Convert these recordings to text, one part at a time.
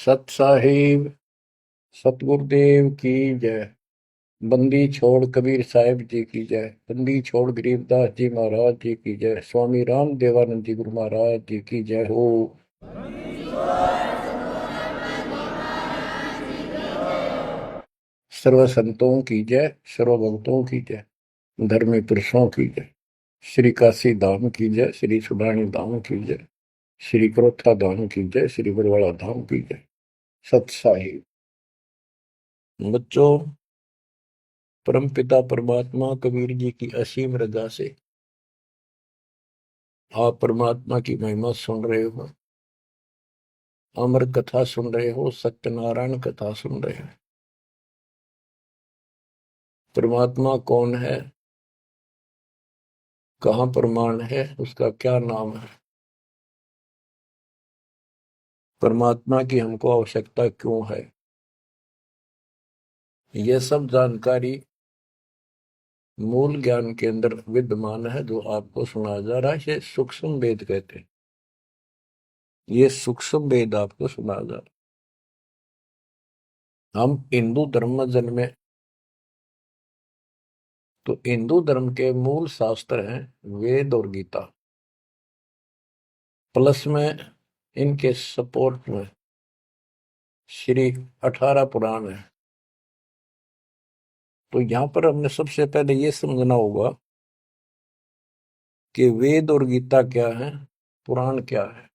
सत साहिब सतगुरुदेव की जय। बंदी छोड़ कबीर साहिब जी की जय। बंदी छोड़ गरीबदास जी महाराज जी की जय। स्वामी राम देवानंद जी गुरु महाराज जी की जय हो। सर्व संतों की जय, सर्व भक्तों की जय, धर्मी पुरुषों की जय। श्री काशी धाम की जय, श्री सुडानी धाम की जय, श्री क्रोथा धाम की जय, श्री बरवाड़ा धाम की जय। सत साहिब बच्चों, परमपिता परमात्मा कबीर जी की असीम रजा से आप परमात्मा की महिमा सुन रहे हो, अमर कथा सुन रहे हो, सत्यनारायण कथा सुन रहे हो। परमात्मा कौन है, कहाँ प्रमाण है, उसका क्या नाम है, परमात्मा की हमको आवश्यकता क्यों है, यह सब जानकारी मूल ज्ञान के अंदर विद्यमान है जो आपको सुनाया जा रहा है। ये सूक्ष्म वेद कहते हैं। ये सूक्ष्म वेद आपको सुनाया जा रहा है। हम हिंदू धर्म में जन्मे तो हिंदू धर्म के मूल शास्त्र हैं वेद और गीता, प्लस में इनके सपोर्ट में श्री 18 पुराण है। तो यहां पर हमने सबसे पहले ये समझना होगा कि वेद और गीता क्या है, पुराण क्या है।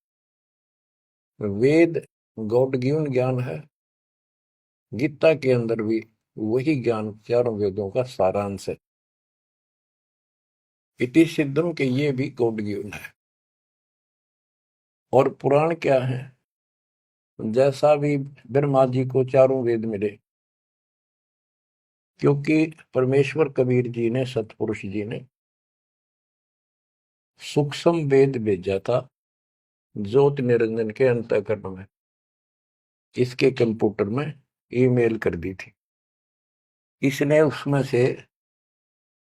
वेद गॉड गिवन ज्ञान है, गीता के अंदर भी वही ज्ञान चारों वेदों का सारांश है। इति सिद्धम के ये भी गॉड गिवन है। और पुराण क्या है, जैसा भी ब्रह्मा जी को चारों वेद मिले, क्योंकि परमेश्वर कबीर जी ने, सतपुरुष जी ने सूक्ष्म वेद भेजा था ज्योति निरंजन के अंतःकरण में, इसके कंप्यूटर में ईमेल कर दी थी। इसने उसमें से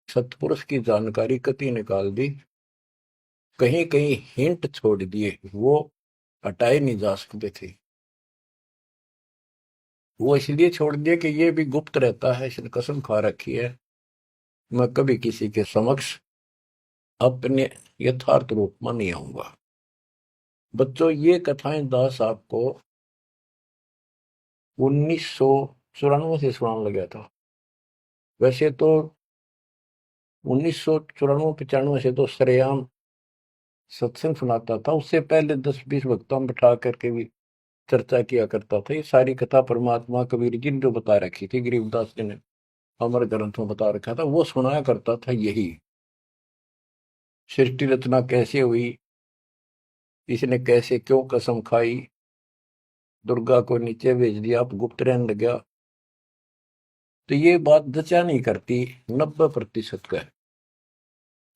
सतपुरुष की जानकारी कति निकाल दी, कहीं कहीं हिंट छोड़ दिए, वो हटाए नहीं जा सकते थे। वो इसलिए छोड़ दिया कि ये भी गुप्त रहता है, इसने कसम खा रखी है मैं कभी किसी के समक्ष अपने यथार्थ रूप में नहीं आऊंगा। बच्चों, ये कथाएं दास आपको 1994 से सुनाने लगा था। वैसे तो 1994-95 से तो सरेआम सत्संग सुनाता था, उससे पहले 10-20 वक्ताओं बिठा करके भी चर्चा किया करता था। ये सारी कथा परमात्मा कबीर जी ने जो बता रखी थी, गरीबदास जी ने अमर ग्रंथ में बता रखा था, वो सुनाया करता था। यही सृष्टि रचना कैसे हुई, इसने कैसे क्यों कसम खाई, दुर्गा को नीचे भेज दिया, आप गुप्त रहने लग गया, तो ये बात जचा नहीं करती 90% का है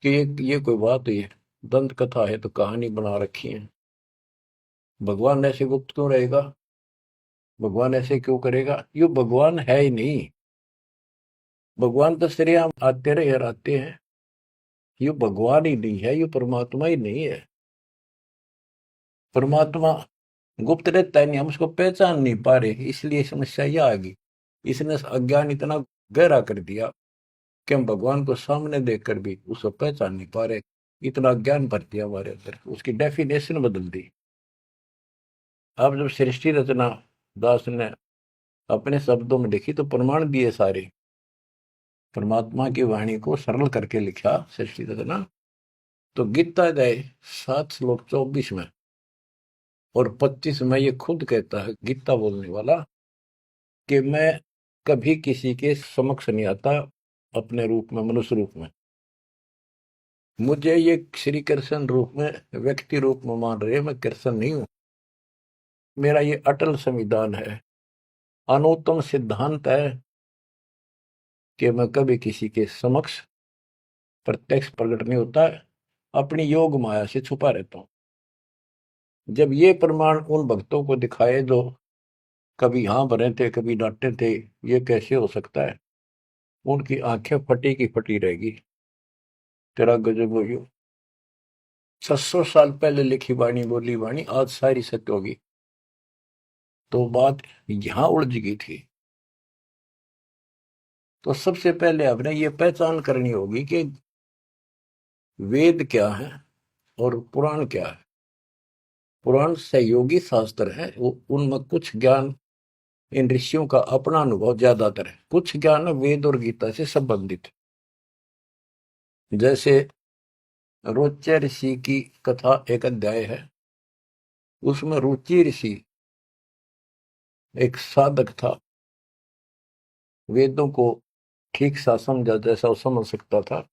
कि ये कोई बात है, दंत कथा है तो कहानी बना रखी है। भगवान ऐसे गुप्त क्यों रहेगा, भगवान ऐसे क्यों करेगा, ये भगवान है ही नहीं। भगवान तो श्रेयाम आते रहे आते हैं, ये भगवान ही नहीं है, ये परमात्मा ही नहीं है। परमात्मा गुप्त रहता है नहीं, हम उसको पहचान नहीं पा रहे, इसलिए समस्या यह आ गई। इसने अज्ञान इतना गहरा कर दिया कि हम भगवान को सामने देखकर भी उसको पहचान नहीं पा रहे। इतना ज्ञान भर दिया हमारे अंदर, उसकी डेफिनेशन बदल दी। अब जब सृष्टि रचना दास ने अपने शब्दों में लिखी तो प्रमाण दिए सारे, परमात्मा की वाणी को सरल करके लिखा सृष्टि रचना। तो गीता अध्याय 7 श्लोक 24 में और 25 में ये खुद कहता है गीता बोलने वाला कि मैं कभी किसी के समक्ष नहीं आता अपने रूप में, मनुष्य रूप में। मुझे ये श्री कृष्ण रूप में, व्यक्ति रूप में मान रहे, मैं कृष्ण नहीं हूं। मेरा ये अटल संविधान है, अनुत्तम सिद्धांत है कि मैं कभी किसी के समक्ष प्रत्यक्ष प्रकट नहीं होता है, अपनी योग माया से छुपा रहता हूं। जब ये प्रमाण उन भक्तों को दिखाए जो कभी हाँ भरे थे, कभी डांटे थे, ये कैसे हो सकता है, उनकी आंखें फटी की फटी रहेगी। तेरा गजब हो गयो। 600 साल पहले लिखी वाणी, बोली वाणी आज सारी सत्य होगी। तो बात यहां उलझ गई थी। तो सबसे पहले आपने ये पहचान करनी होगी कि वेद क्या है और पुराण क्या है। पुराण सहयोगी शास्त्र है, वो उनमें कुछ ज्ञान इन ऋषियों का अपना अनुभव ज्यादातर है, कुछ ज्ञान वेद और गीता से संबंधित। जैसे रोच्य ऋषि की कथा एक अध्याय है, उसमें रुचि ऋषि एक साधक था, वेदों को ठीक सा समझा जैसा वो समझ सकता था,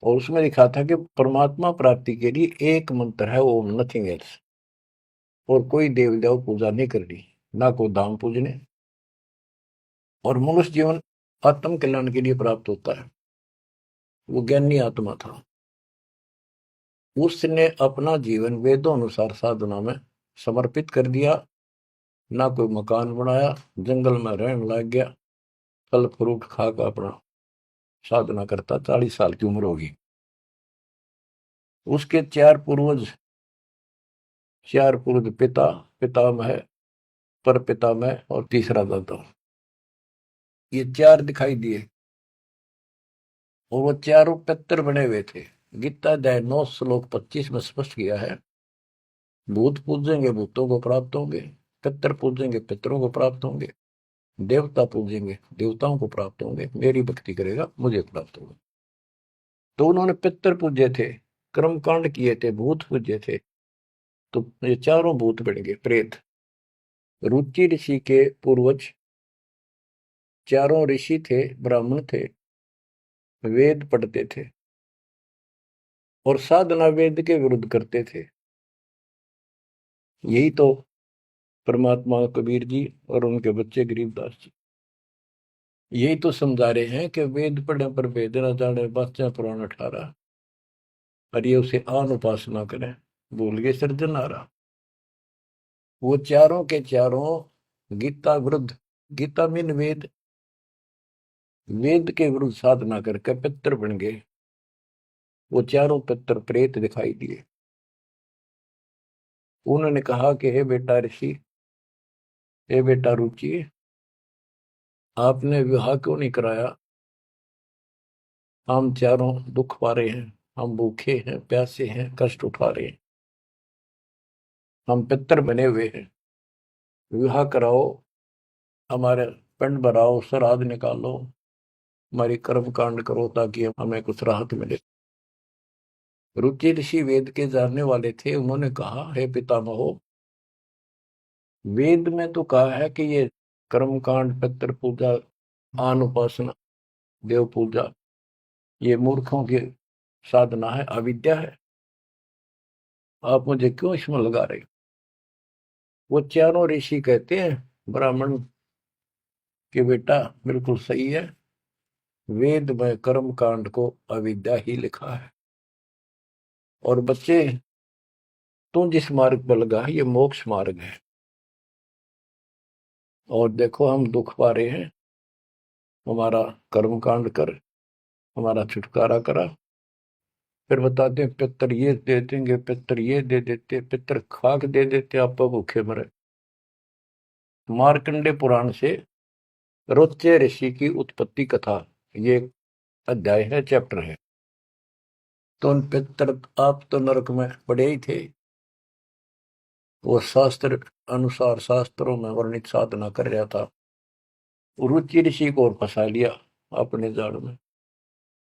और उसमें लिखा था कि परमात्मा प्राप्ति के लिए एक मंत्र है, ओम, नथिंग एल्स। और कोई देव देव पूजा नहीं करनी, ना कोई धाम पूजने, और मनुष्य जीवन आत्म कल्याण के लिए प्राप्त होता है। वो ज्ञानी आत्मा था, उसने अपना जीवन वेदों अनुसार साधना में समर्पित कर दिया। ना कोई मकान बनाया, जंगल में रहने लग गया, फल फ्रूट खाकर अपना साधना करता। 40 साल की उम्र होगी। उसके चार पूर्वज पिता, पितामह, पर पितामह और तीसरा दादा, ये चार दिखाई दिए, और वो चारों पितर बने हुए थे। गीता अध्याय 9 श्लोक 25 में स्पष्ट किया है, भूत पूजेंगे भूतों को प्राप्त होंगे, पितर पूजेंगे पितरों को प्राप्त होंगे, देवता पूजेंगे देवताओं को प्राप्त होंगे, मेरी भक्ति करेगा मुझे प्राप्त होगा। तो उन्होंने पितर पूजे थे, कर्मकांड किए थे, भूत पूजे थे, तो ये चारों भूत बन गए प्रेत। रुचि ऋषि के पूर्वज चारों ऋषि थे, ब्राह्मण थे, वेद पढ़ते थे और साधना वेद के विरुद्ध करते थे। यही तो परमात्मा कबीर जी और उनके बच्चे गरीबदास जी यही तो समझा रहे हैं कि वेद पढ़े पर वेद न जाने, बाचा पुराण 18, और ये उसे आन उपासना करें, भूल गए सृजनहारा। वो चारों के चारों गीता विरुद्ध, गीता मीन वेद, वेद के विरुद्ध साधना करके पितर बन गए। वो चारों पितर प्रेत दिखाई दिए। उन्होंने कहा कि हे बेटा ऋषि, हे बेटा रुचि, आपने विवाह क्यों नहीं कराया? हम चारों दुख पा रहे हैं, हम भूखे हैं, प्यासे हैं, कष्ट उठा रहे हैं, हम पितर बने हुए हैं। विवाह कराओ, हमारे पिंड भराओ, श्राद्ध निकालो, हमारी कर्म कांड करो, ताकि हमें कुछ राहत मिले। रुचि ऋषि वेद के जानने वाले थे। उन्होंने कहा, हे पितामहो, वेद में तो कहा है कि ये कर्म कांड, पितृ पूजा, आन उपासना, देव पूजा, ये मूर्खों की साधना है, अविद्या है। आप मुझे क्यों इसमें लगा रहे हो? वो चारों ऋषि कहते हैं ब्राह्मण के बेटा बिल्कुल सही है, वेद में कर्म कांड को अविद्या ही लिखा है। और बच्चे, तू जिस मार्ग पर लगा है ये मोक्ष मार्ग है। और देखो हम दुख पा रहे हैं, हमारा कर्म कांड कर, हमारा छुटकारा करा। फिर बताते हैं पितर ये दे देंगे, पितर ये दे देते, पितर खाक दे देते, आप भूखे मरे। मार्कंडे पुराण से रोच्य ऋषि की उत्पत्ति कथा, ये अध्याय है, चैप्टर है। तो उन पितर, आप तो नरक में पड़े ही थे, वो शास्त्र अनुसार शास्त्रों में वर्णित साधना कर रहा था। रुचि ऋषि को और फंसा लिया अपने जाल में।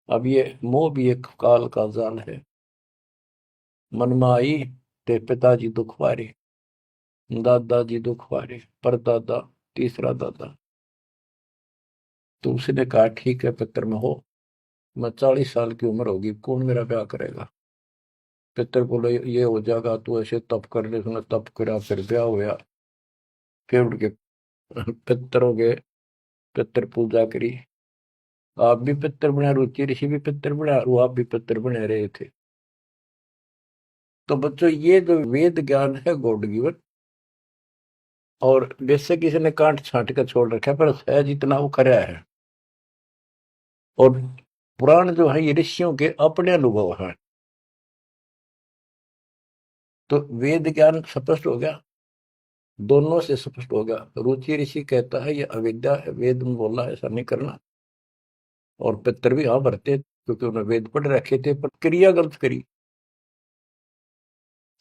अब ये मोह भी एक काल का जाल है। मन में आई ते पिताजी दुख पारे, दादाजी दुख पारे, परदादा, तीसरा दादा। तो उसने कहा ठीक है पितर में हो, मैं 40 साल की उम्र होगी, कौन मेरा ब्याह करेगा? पितर बोले ये हो जाएगा, तू ऐसे तप कर ले। उसने तप करा, फिर ब्याह हुआ। फिर उनके पितरों के पितर पूजा करी। आप भी पितर बना, रुचि ऋषि भी पितर बना, वो आप भी पितर बने रहे थे। तो बच्चों, ये जो वेद ज्ञान है गॉड गिवन, और वैसे किसी ने कांट छांट कर छोड़ रखा है, पर सहज इतना वो कराया है। और पुराण जो है ये ऋषियों के अपने अनुभव हैं। तो वेद ज्ञान स्पष्ट हो गया। दोनों से स्पष्ट होगा। रुचि ऋषि कहता है ये अविद्या है, वेद में बोला है ऐसा नहीं करना। और पितर भी हाँ भरते क्योंकि उन्होंने वेद पढ़ रखे थे, पर क्रिया गलत करी।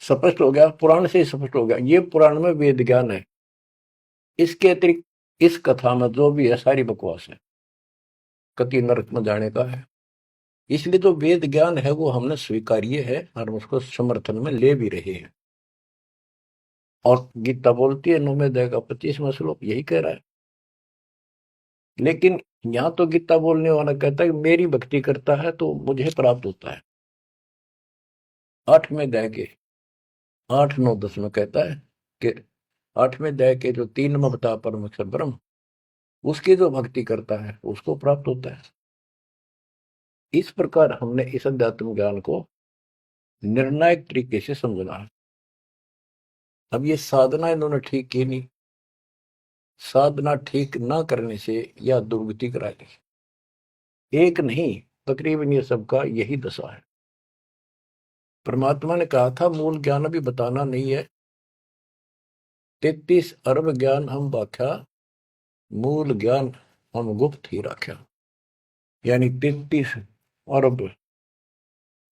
स्पष्ट हो गया, पुराण से ही स्पष्ट हो गया, ये पुराण में वेद ज्ञान है। इसके अतिरिक्त इस कथा में जो भी है सारी बकवास है, कति नरक में जाने का है। इसलिए जो वेद ज्ञान है वो हमने स्वीकार्य है और उसको समर्थन में ले भी रहे हैं। और गीता बोलती है 9वें अध्याय का 25वां श्लोक यही कह रहा है। लेकिन यहां तो गीता बोलने वाला कहता है कि मेरी भक्ति करता है तो मुझे प्राप्त होता है। 8वें अध्याय के 8, 9, 10 में कहता है कि 8वें अध्याय के जो 3 में बता परमेश्वर ब्रह्म, उसकी जो भक्ति करता है उसको प्राप्त होता है। इस प्रकार हमने इस अध्यात्म ज्ञान को निर्णायक तरीके से समझना है। अब ये साधना इन्होंने ठीक की नहीं। साधना ठीक ना करने से यह दुर्गति कराएगी। एक नहीं, तकरीबन ये सबका यही दशा है। परमात्मा ने कहा था मूल ज्ञान अभी बताना नहीं है। 33 अरब ज्ञान हम व्याख्या, मूल ज्ञान हम गुप्त ही रखा। यानी 33 अरब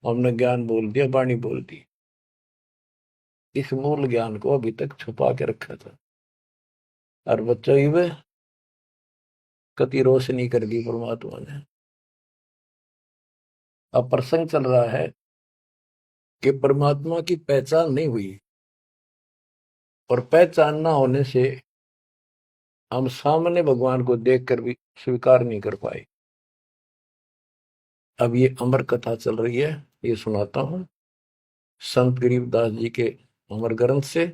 हमने ज्ञान बोल दिया, वाणी बोल दी। इस मूल ज्ञान को अभी तक छुपा के रखा था। और बच्चों ही कति रोशनी कर दी परमात्मा ने। अब प्रसंग चल रहा है कि परमात्मा की पहचान नहीं हुई, और पहचान ना होने से हम सामने भगवान को देखकर भी स्वीकार नहीं कर पाए। अब ये अमर कथा चल रही है, ये सुनाता हूं संत गरीबदास जी के अमर ग्रंथ से,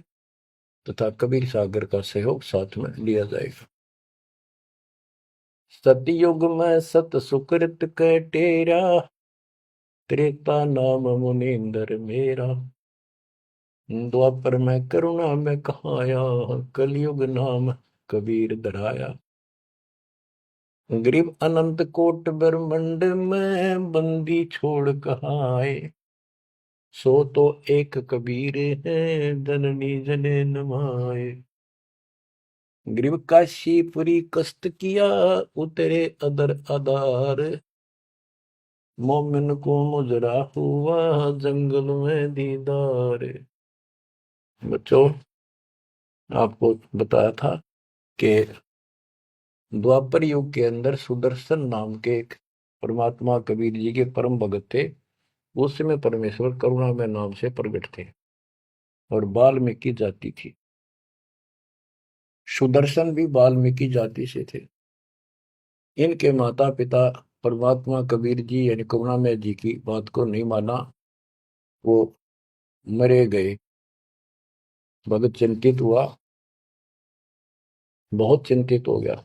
तथा कबीर सागर का सहयोग साथ में लिया जाएगा। सतयुग में सत सुकृत के टेरा, त्रेता नाम मुनींद्र मेरा, द्वापर में करुणा में कहाया, कलयुग नाम कबीर धराया। गरीब अनंत कोट ब्रह्मंड में बंदी छोड़ कहाँ आए, सो तो एक कबीर है जननी जने नमाए। गरीब काशीपुरी कष्ट किया, उतरे अदर आधार, मोमिन को मुजरा हुआ जंगल में दीदार। बच्चों, आपको बताया था कि द्वापर युग के अंदर सुदर्शन नाम के एक परमात्मा कबीर जी के परम भगत थे। उस समय परमेश्वर करुणा में नाम से प्रकट थे और वाल्मीकि जाति थी। सुदर्शन भी वाल्मीकि जाति से थे। इनके माता पिता परमात्मा कबीर जी यानी करुणामय जी की बात को नहीं माना, वो मरे गए। भगत चिंतित हुआ, बहुत चिंतित हो गया।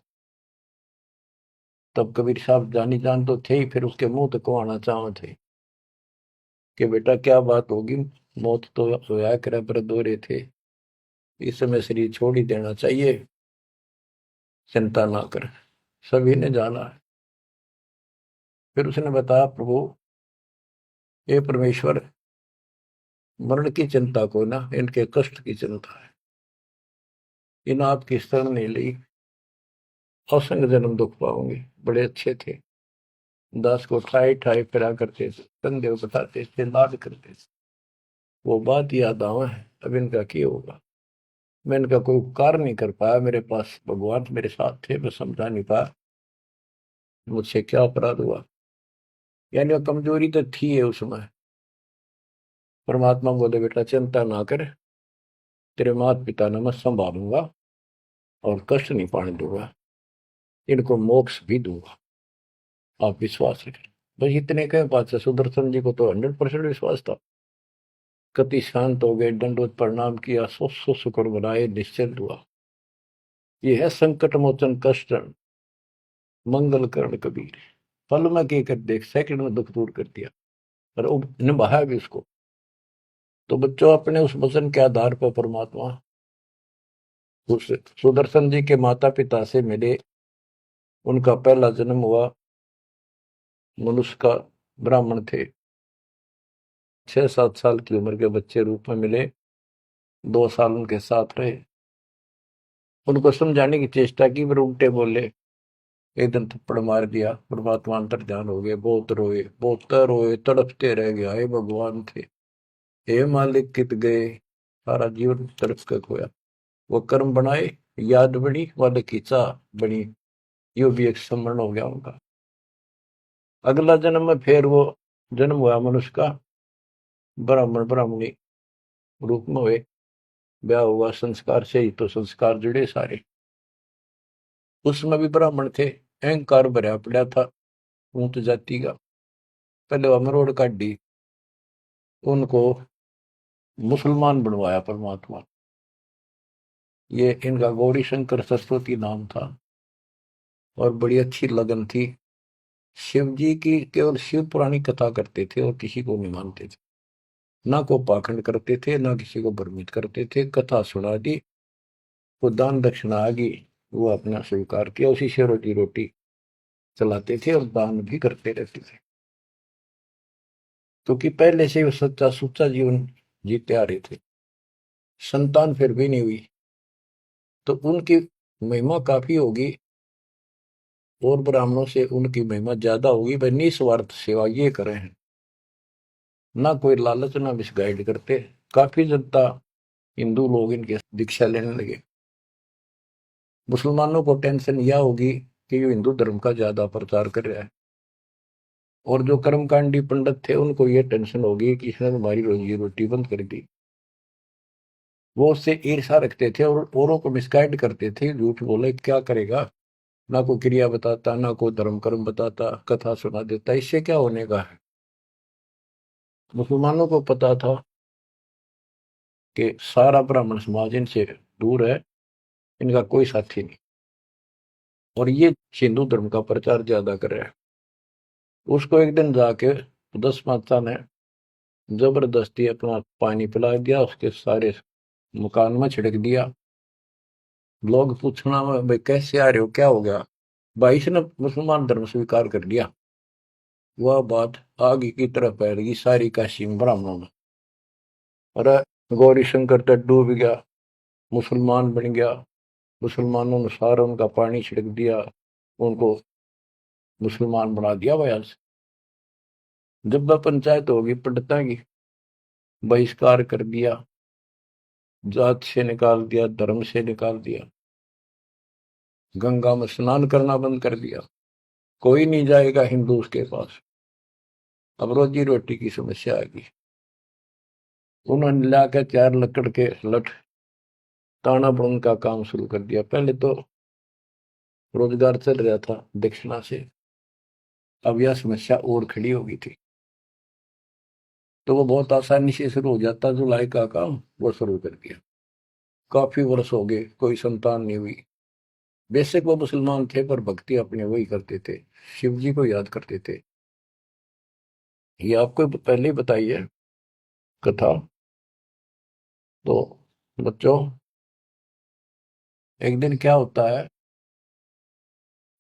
तब कबीर साहब जानी जान तो थे ही, फिर उसके मुंह तक को आना चाह थे कि बेटा क्या बात होगी, मौत तो होया करे पर दौरे थे, इस समय शरीर छोड़ ही देना चाहिए, चिंता ना कर। सभी ने जाना है। फिर उसने बताया प्रभु, ये परमेश्वर, मरण की चिंता को ना, इनके कष्ट की चिंता है। इन आपकी शरण नहीं ली, असंग जन्म दुख पाओगे। बड़े अच्छे थे, दास को ठाई ठाई फिरा करते थे, कंधे बताते थे, लाड करते थे। वो बात याद आवा है। अब इनका क्या होगा। मैं इनका कोई उपकार नहीं कर पाया, मेरे पास भगवान मेरे साथ थे, मैं समझा नहीं पाया मुझसे क्या अपराध हुआ। यानी वो कमजोरी तो थी है उसमें। परमात्मा बोले बेटा चिंता ना कर, तेरे माता पिता ने मैं संभालूंगा और कष्ट नहीं पाने दूंगा, इनको मोक्ष भी दूंगा, आप विश्वास रखें। बस इतने कहे बात से सुदर्शन जी को तो 100% विश्वास था। कति शांत हो गए, दंडवत प्रणाम किया, सौ शुक्र बनाए, निश्चिंत हुआ। ये है संकट मोचन कष्ट मंगल करण कबीर। पल में के कर देख, सेकंड में दुख दूर कर दिया, पर निभाया भी उसको। तो बच्चों, अपने उस वचन के आधार पर परमात्मा उस सुदर्शन जी के माता पिता से मिले। उनका पहला जन्म हुआ, मनुष्य का ब्राह्मण थे। 6-7 साल की उम्र के बच्चे रूप में मिले, 2 साल उनके साथ रहे। उनको समझाने की चेष्टा की, पर उल्टे बोले। एक दिन थप्पड़ मार दिया, परमात्मा अंतर ध्यान हो गए, बहुत रोए, तड़पते रह गए, हे भगवान थे, हे मालिक कित गए, सारा जीवन तड़प कर खोया। वो कर्म बनाए, याद बनी, वाले की चाह बनी, यो भी एक स्मरण हो गया उनका। अगला जन्म में फिर वो जन्म हुआ मनुष्य का, ब्राह्मण ब्राह्मणी रूप में हुए, ब्याह हुआ, संस्कार से ही तो संस्कार जुड़े सारे। उसमें भी ब्राह्मण थे, अहंकार भरा पड़ा था ऊंच जाति का। पहले वह मरोड़ काटी, उनको मुसलमान बनवाया परमात्मा। ये इनका गौरी शंकर सरस्वती नाम था, और बड़ी अच्छी लगन थी। शिव जी की केवल शिव पुरानी कथा करते थे और किसी को नहीं मानते थे, ना को पाखंड करते थे, ना किसी को भ्रमित करते थे। कथा सुना दी, वो दान दक्षिणा आ गई, वो अपना स्वीकार किया, उसी से रोटी रोटी चलाते थे और दान भी करते रहते थे, क्योंकि पहले से वो सच्चा सुच्चा जीवन जीते आ रहे थे। संतान फिर भी नहीं हुई, तो उनकी महिमा काफी होगी, और ब्राह्मणों से उनकी महिमा ज्यादा होगी। भाई निस्वार्थ सेवा ये करे हैं, ना कोई लालच, ना मिसगाइड करते। काफी जनता, हिंदू लोग इनके दीक्षा लेने लगे। मुसलमानों को टेंशन यह होगी कि ये हिंदू धर्म का ज्यादा प्रचार कर रहा है, और जो कर्मकांडी पंडित थे उनको ये टेंशन होगी कि इसने हमारी रोजी रोटी बंद कर दी। वो उससे ईर्षा रखते थे और औरों को मिसगाइड करते थे, झूठ बोले क्या करेगा, ना कोई क्रिया बताता, ना कोई धर्म कर्म बताता, कथा सुना देता, इससे क्या होने का है। मुसलमानों को पता था कि सारा ब्राह्मण समाज इनसे दूर है, इनका कोई साथी नहीं, और ये हिंदू धर्म का प्रचार ज्यादा कर रहा है। उसको एक दिन जाके 10 माता ने जबरदस्ती अपना पानी पिला दिया, उसके सारे मकान में छिड़क दिया। लोग पूछना भाई कैसे आ रहे हो, क्या हो गया, भाई से ने मुसलमान धर्म स्वीकार कर लिया। वह बात आगे की तरफ फैल सारी काशी में ब्राह्मणों में। अरे गौरी शंकर तो डूब गया, मुसलमान बन गया, मुसलमानों ने सारा उनका पानी छिड़क दिया, उनको मुसलमान बना दिया। भाई आज जब वह पंचायत होगी पंडिता की, बहिष्कार कर दिया, जात से निकाल दिया, धर्म से निकाल दिया, गंगा में स्नान करना बंद कर दिया, कोई नहीं जाएगा हिंदू उसके पास। अब रोजी रोटी की समस्या आ गई। उन्होंने लाकर 4 लकड़ के लठ ताना बुन का काम शुरू कर दिया। पहले तो रोजगार चल रहा था दक्षिणा से, अब यह समस्या और खड़ी हो गई थी, तो वो बहुत आसानी से शुरू हो जाता। जुलाई का काम वो शुरू कर दिया। काफी वर्ष हो गए, कोई संतान नहीं हुई। बेशक वो मुसलमान थे, पर भक्ति अपने वही करते थे, शिव जी को याद करते थे। ये आपको पहले ही बताई है कथा। तो बच्चों, एक दिन क्या होता है,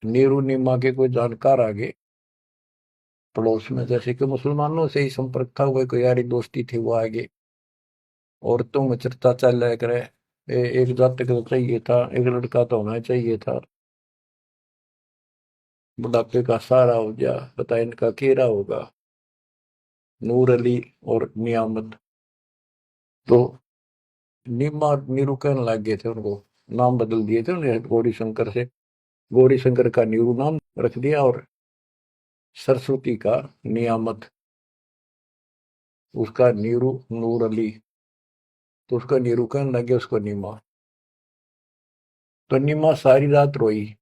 नीरू नीमा के कोई जानकार आगे पड़ोस में, जैसे कि मुसलमानों से ही संपर्क था, वो कोई यारी दोस्ती थी, वो आगे औरतों में चर्चा चल रहा करे, एक जातक तो चाहिए था, एक लड़का तो होना चाहिए था, बुढ़ापे का सहारा हो गया, पता इनका केरा होगा, नूर अली और नियामत। तो नीमा नीरू कहने लग गए थे उनको, नाम बदल दिए थे उन्हें गौरी शंकर से, गौरी शंकर का नीरू नाम रख दिया, और सरस्वती का नियामत, उसका नीरू नूर अली, तो उसका नीरू कहने लगे उसको नीमा। तो नीमा सारी रात रोई।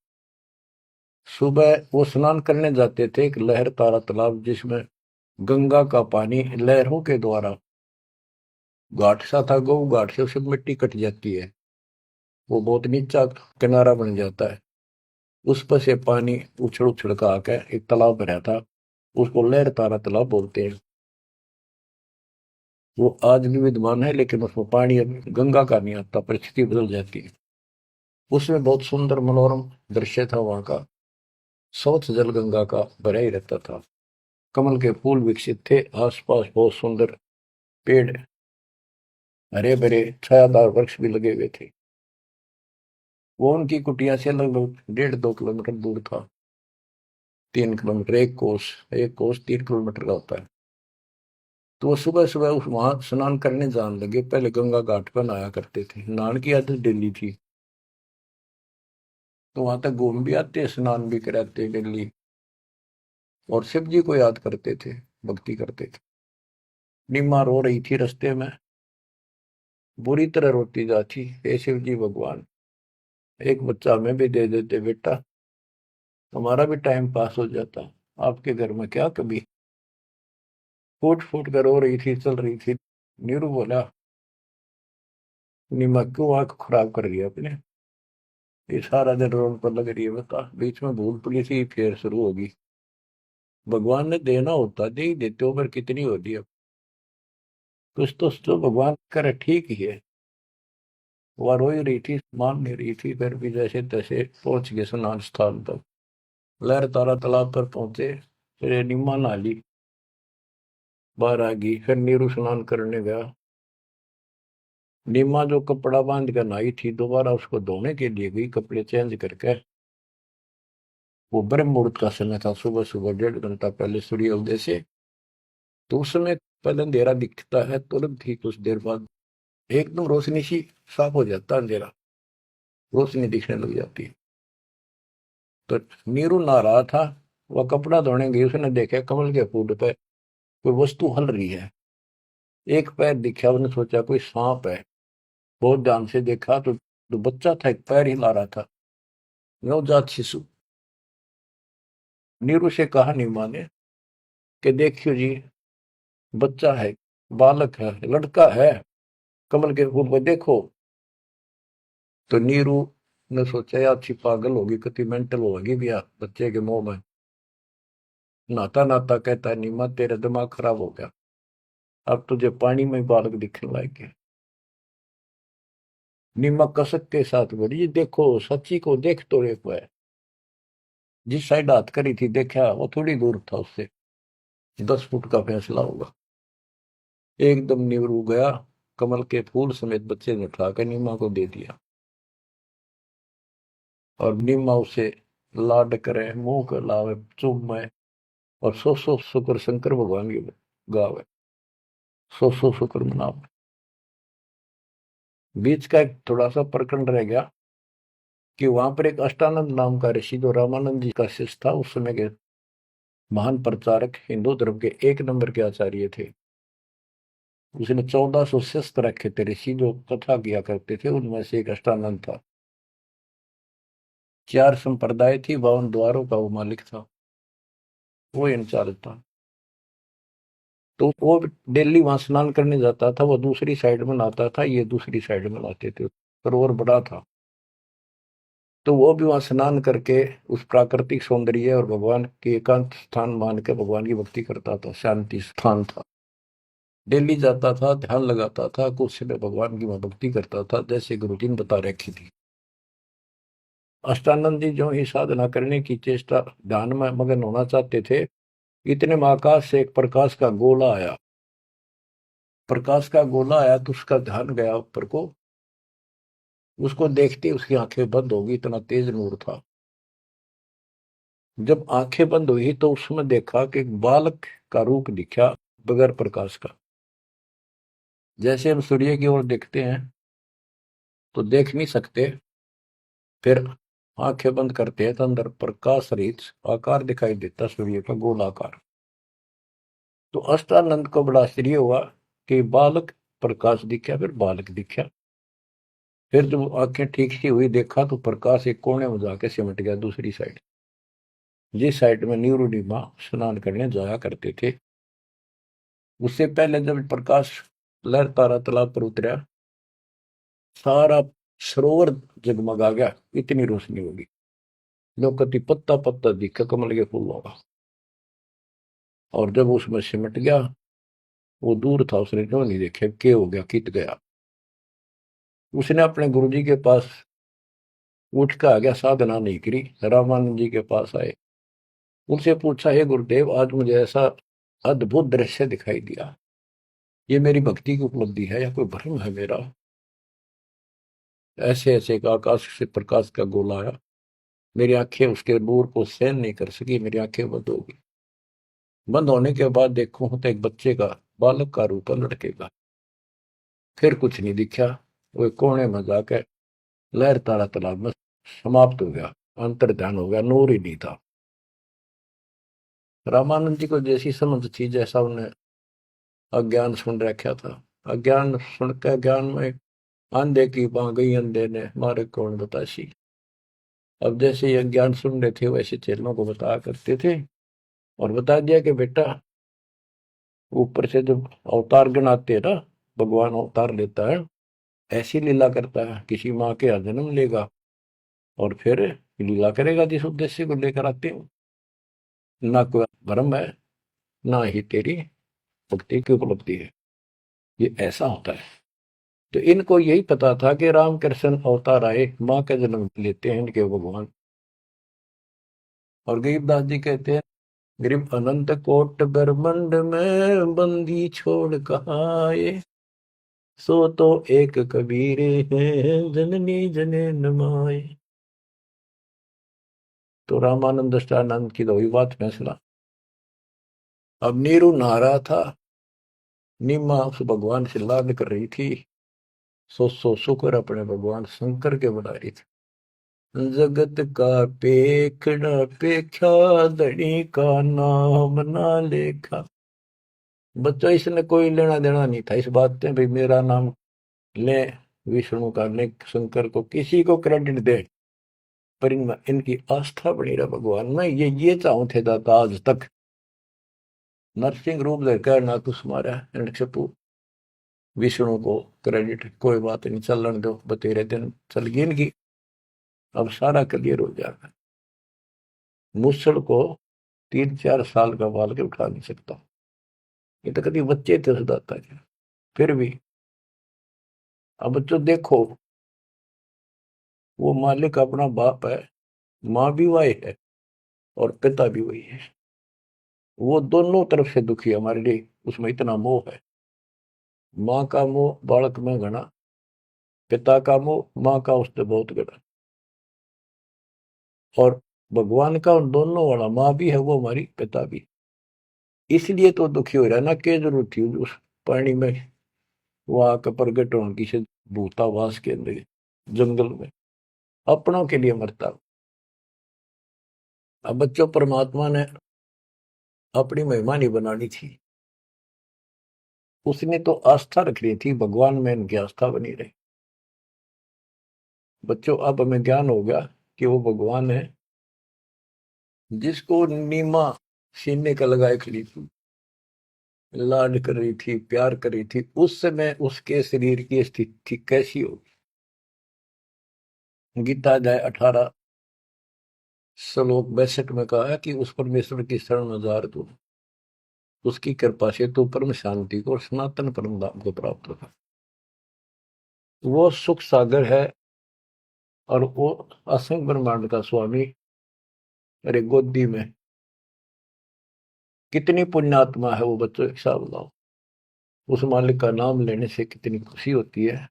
सुबह वो स्नान करने जाते थे एक लहर तारा तालाब, जिसमें गंगा का पानी लहरों के द्वारा, घाट सा था गौ घाट से, उससे मिट्टी कट जाती है, वो बहुत नीचा किनारा बन जाता है, उस पर से पानी उछल उछल का आकर एक तालाब भरा था, उसको लहर तारा तालाब बोलते हैं। वो आज भी विद्यमान है, लेकिन उसमें पानी अब गंगा का नहीं आता, परिस्थिति बदल जाती है। उसमें बहुत सुंदर मनोरम दृश्य था वहां का, स्वच्छ जल गंगा का भरा ही रहता था, कमल के फूल विकसित थे, आसपास बहुत सुंदर पेड़, हरे भरे छायादार वृक्ष भी लगे हुए थे। वो उनकी कुटिया से लगभग 1.5-2 किलोमीटर दूर था। 3 किलोमीटर, एक कोस 3 किलोमीटर का होता है। तो वो सुबह सुबह उस वहां स्नान करने जाने लगे। पहले गंगा घाट पर नहाया करते थे, नहान की आदत डेली थी। तो वहां तक घूम भी आते, स्नान भी कराते डेली, और शिव जी को याद करते थे, भक्ति करते थे। निम्मा रो रही थी रास्ते में, बुरी तरह रोती जाती, हे शिव जी भगवान, एक बच्चा हमें भी दे देते बेटा, हमारा भी टाइम पास हो जाता, आपके घर में क्या कभी। फूट फूट कर रो रही थी, चल रही थी। नीरू बोला, निम्मा क्यों आंख खराब कर रही है अपने, ये सारा दिन रोड पर लग रही है, बता बीच में भूल पुलिस ही फिर शुरू होगी। भगवान ने देना होता दे ही देते हो, पर कितनी होती है। कुछ तो जो भगवान करे ठीक ही है। वह रो ही रही थी, मान नहीं रही थी, फिर भी जैसे तैसे पहुंच गए स्नान स्थान तक। लहर तारा तालाब पर पहुंचे, फिर निम्मा नहा ली, बाहर आ गई। फिर नीरू स्नान करने गया। निम्मा जो कपड़ा बांध कर नहाई थी, दोबारा उसको धोने के लिए गई, कपड़े चेंज करके। वो ब्रह्म मुहूर्त का समय था, सुबह सुबह 1.5 घंटा पहले सूर्य उदय से। तो उस समय पहले अंधेरा दिखता है, तुरंत ही कुछ देर बाद एकदम रोशनी सी साफ हो जाता है, अंधेरा रोशनी दिखने लग जाती है। तो नीरू नहा रहा था, वह कपड़ा धोने गई, उसने देखा कमल के फूल पे कोई वस्तु हल रही है। एक पैर दिखा, उसने सोचा कोई सांप है। बहुत ध्यान से देखा तो बच्चा था, एक पैर हिला रहा था, नवजात शिशु। नीरू से कहा नीमा ने कि देखियो जी, बच्चा है, बालक है, लड़का है, कमल के फूल पे देखो। तो नीरू ने सोचा यार अच्छी पागल होगी, कति मेंटल होगी भी यार, बच्चे के मुंह में। नहाता नहाता कहता है, नीमा तेरा दिमाग खराब हो गया, अब तुझे पानी में बालक दिखने लायक। नीमा कसक के साथ बोली, देखो सच्ची को देख तो रे है। जिस साइड हाथ करी थी देखा, वो थोड़ी दूर था उससे, 10 फुट का फैसला होगा। एकदम नीरू गया, कमल के फूल समेत बच्चे ने उठाकर नीमा को दे दिया। और नीमा उसे लाड करे, मुंह कर लावे, चूमे, और सौ शुक्र शंकर भगवान की गावे, सौ शुक्र मनावे। बीच का एक थोड़ा सा प्रकरण रह गया कि वहां पर एक अष्टानंद नाम का ऋषि, जो रामानंद जी का शिष्य था, उस समय के महान प्रचारक, हिंदू धर्म के 1 नंबर के आचार्य थे। उसने 1400 शिष्य रखे थे ऋषि, जो कथा किया करते थे, उनमें से एक अष्टानंद था। 4 संप्रदाय थी, 52 द्वारों का वो मालिक था, वो इंचार्ज था। तो वो डेली वहां स्नान करने जाता था, वो दूसरी साइड में नहाता था, ये दूसरी साइड में नहाते थे, सरोवर बड़ा था। तो वो भी वहां स्नान करके उस प्राकृतिक सौंदर्य और भगवान के एकांत स्थान मान के भगवान की भक्ति करता था, शांति स्थान था। डेली जाता था, ध्यान लगाता था, कुछ समय भगवान की मैं भक्ति करता था, जैसे गुरु जी ने बता रखी थी। अष्टानंद जी जो ही साधना करने की चेष्टा, ध्यान में मगन होना चाहते थे, इतने में आकाश से एक प्रकाश का गोला आया। प्रकाश का गोला आया तो उसका ध्यान गया ऊपर को, उसको देखते उसकी आंखें बंद हो गई, इतना तेज नूर था। जब आंखें बंद हुई तो उसमें देखा कि एक बालक का रूप दिखा, बगैर प्रकाश का। जैसे हम सूर्य की ओर देखते हैं तो देख नहीं सकते, फिर आंखें बंद करते हैं तो अंदर प्रकाश रहित आकार दिखाई देता, सूर्य का गोलाकार। तो अष्टानंद को बड़ा आश्चर्य हुआ कि बालक प्रकाश दिखा, फिर बालक दिखा। फिर जब आंखें ठीक सी हुई, देखा तो प्रकाश एक कोने में जाके सिमट गया दूसरी साइड, जिस साइड में नीरू नीमा स्नान करने जाया करते थे। उससे पहले जब प्रकाश लहर तारा तालाब पर उतरा, सारा सरोवर जगमगा गया, इतनी रोशनी होगी। लोकति पत्ता पत्ता दिखा कमल के फूल होगा। और जब उसमें सिमट गया, वो दूर था, उसने जो नहीं देखा क्या हो गया, कित गया। उसने अपने गुरुजी के पास उठ के आ गया, साधना नहीं करी, रामानंद जी के पास आए। उनसे पूछा, हे गुरुदेव, आज मुझे ऐसा अद्भुत दृश्य दिखाई दिया, ये मेरी भक्ति की उपलब्धि है या कोई भ्रम है मेरा। ऐसे ऐसे का आकाश से प्रकाश का गोला आया, मेरी आंखें उसके नूर को सहन नहीं कर सकी, मेरी आंखें बंद हो गई। बंद होने के बाद देखूं तो एक बच्चे का, बालक का रूप है, लड़के का। फिर कुछ नहीं दिखा। वो एक कोने में जाकर लहर तारा तालाब में समाप्त हो गया, अंतर ध्यान हो गया, नूर ही नहीं था। रामानंद जी को जैसी समझ थी, जैसा उन्हें अज्ञान सुन रखा था, अज्ञान सुन के ज्ञान में अंधे की बां गई, अंधे ने मारे कौन बतासी। अब जैसे ये ज्ञान सुन रहे थे वैसे चेलों को बताया करते थे, और बता दिया कि बेटा, ऊपर से जब अवतार गण आते हैं ना, भगवान अवतार लेता है, ऐसी लीला करता है, किसी माँ के यहाँ जन्म लेगा और फिर लीला करेगा जिस उद्देश्य को लेकर आते हो। ना कोई भ्रम है, ना ही तेरी भक्ति की उपलब्धि है, ये ऐसा होता है। तो इनको यही पता था कि रामकृष्ण अवतार आए, माँ का जन्म लेते हैं इनके भगवान। और गरीबदास जी कहते हैं, गरीब अनंत कोट ब्रह्मंड में बंदी छोड़ कहाँ आए, सो तो एक कबीर है जननी जने नमाए। तो रामानंद दृष्टानंद की तो हुई बात फैसला। अब नीरू नहा रहा था, नीमा उस भगवान से लाड कर रही थी, सो शुक्र अपने भगवान शंकर के बना रही थी। जगत का पेखड़ा पेखा, धनी का नाम ना लेखा। बच्चों इसने कोई लेना देना नहीं था इस बात से, भाई मेरा नाम ले विष्णु का, ले शंकर को, किसी को क्रेडिट दे, पर इनकी आस्था बनी रहा भगवान में। ये चाहूं थे दाता आज तक। नरसिंह रूप लेकर ना कुछ मारा हिरण्यकशिपु, विष्णु को क्रेडिट कोई बात नहीं, चलन दो, बतेरे दिन चल गई इनकी, अब सारा क्लियर हो जाएगा। मूसल को 3-4 साल का बाल के उठा नहीं सकता, ये तो कभी बच्चे थे उस दाता के। फिर भी अब बच्चों देखो, वो मालिक अपना बाप है, माँ भी वही है और पिता भी वही है। वो दोनों तरफ से दुखी है हमारे लिए, उसमें इतना मोह है। माँ का मोह बालक में घना, पिता का मोह माँ का उससे बहुत घना। और भगवान का उन दोनों वाला, माँ भी है वो हमारी, पिता भी। इसलिए तो दुखी हो रहा है ना, क्या जरूरत थी उस पानी में वहां का प्रगट होने की से, भूतावास के अंदर जंगल में अपनों के लिए मरता। अब बच्चों, परमात्मा ने अपनी महिमा नहीं बनानी थी, उसने तो आस्था रख ली थी भगवान में, इनकी आस्था बनी रही। बच्चों अब हमें ज्ञान हो गया कि वो भगवान है जिसको नीमा सीने का लगाए खड़ी थी, लाड कर रही थी, प्यार कर रही थी, उस समय उसके शरीर की स्थिति कैसी होगी। गीता अध्याय 18 श्लोक 62 में कहा है कि उस परमेश्वर की शरण में जा तू, उसकी कृपा से तू परम शांति को और सनातन परम धाम को प्राप्त होगा। वो सुख सागर है और वो असंग ब्रह्मांड का स्वामी। अरे गोदी में कितनी पुण्यात्मा है वो बच्चों, एक हिसाब लगाओ। उस मालिक का नाम लेने से कितनी खुशी होती है,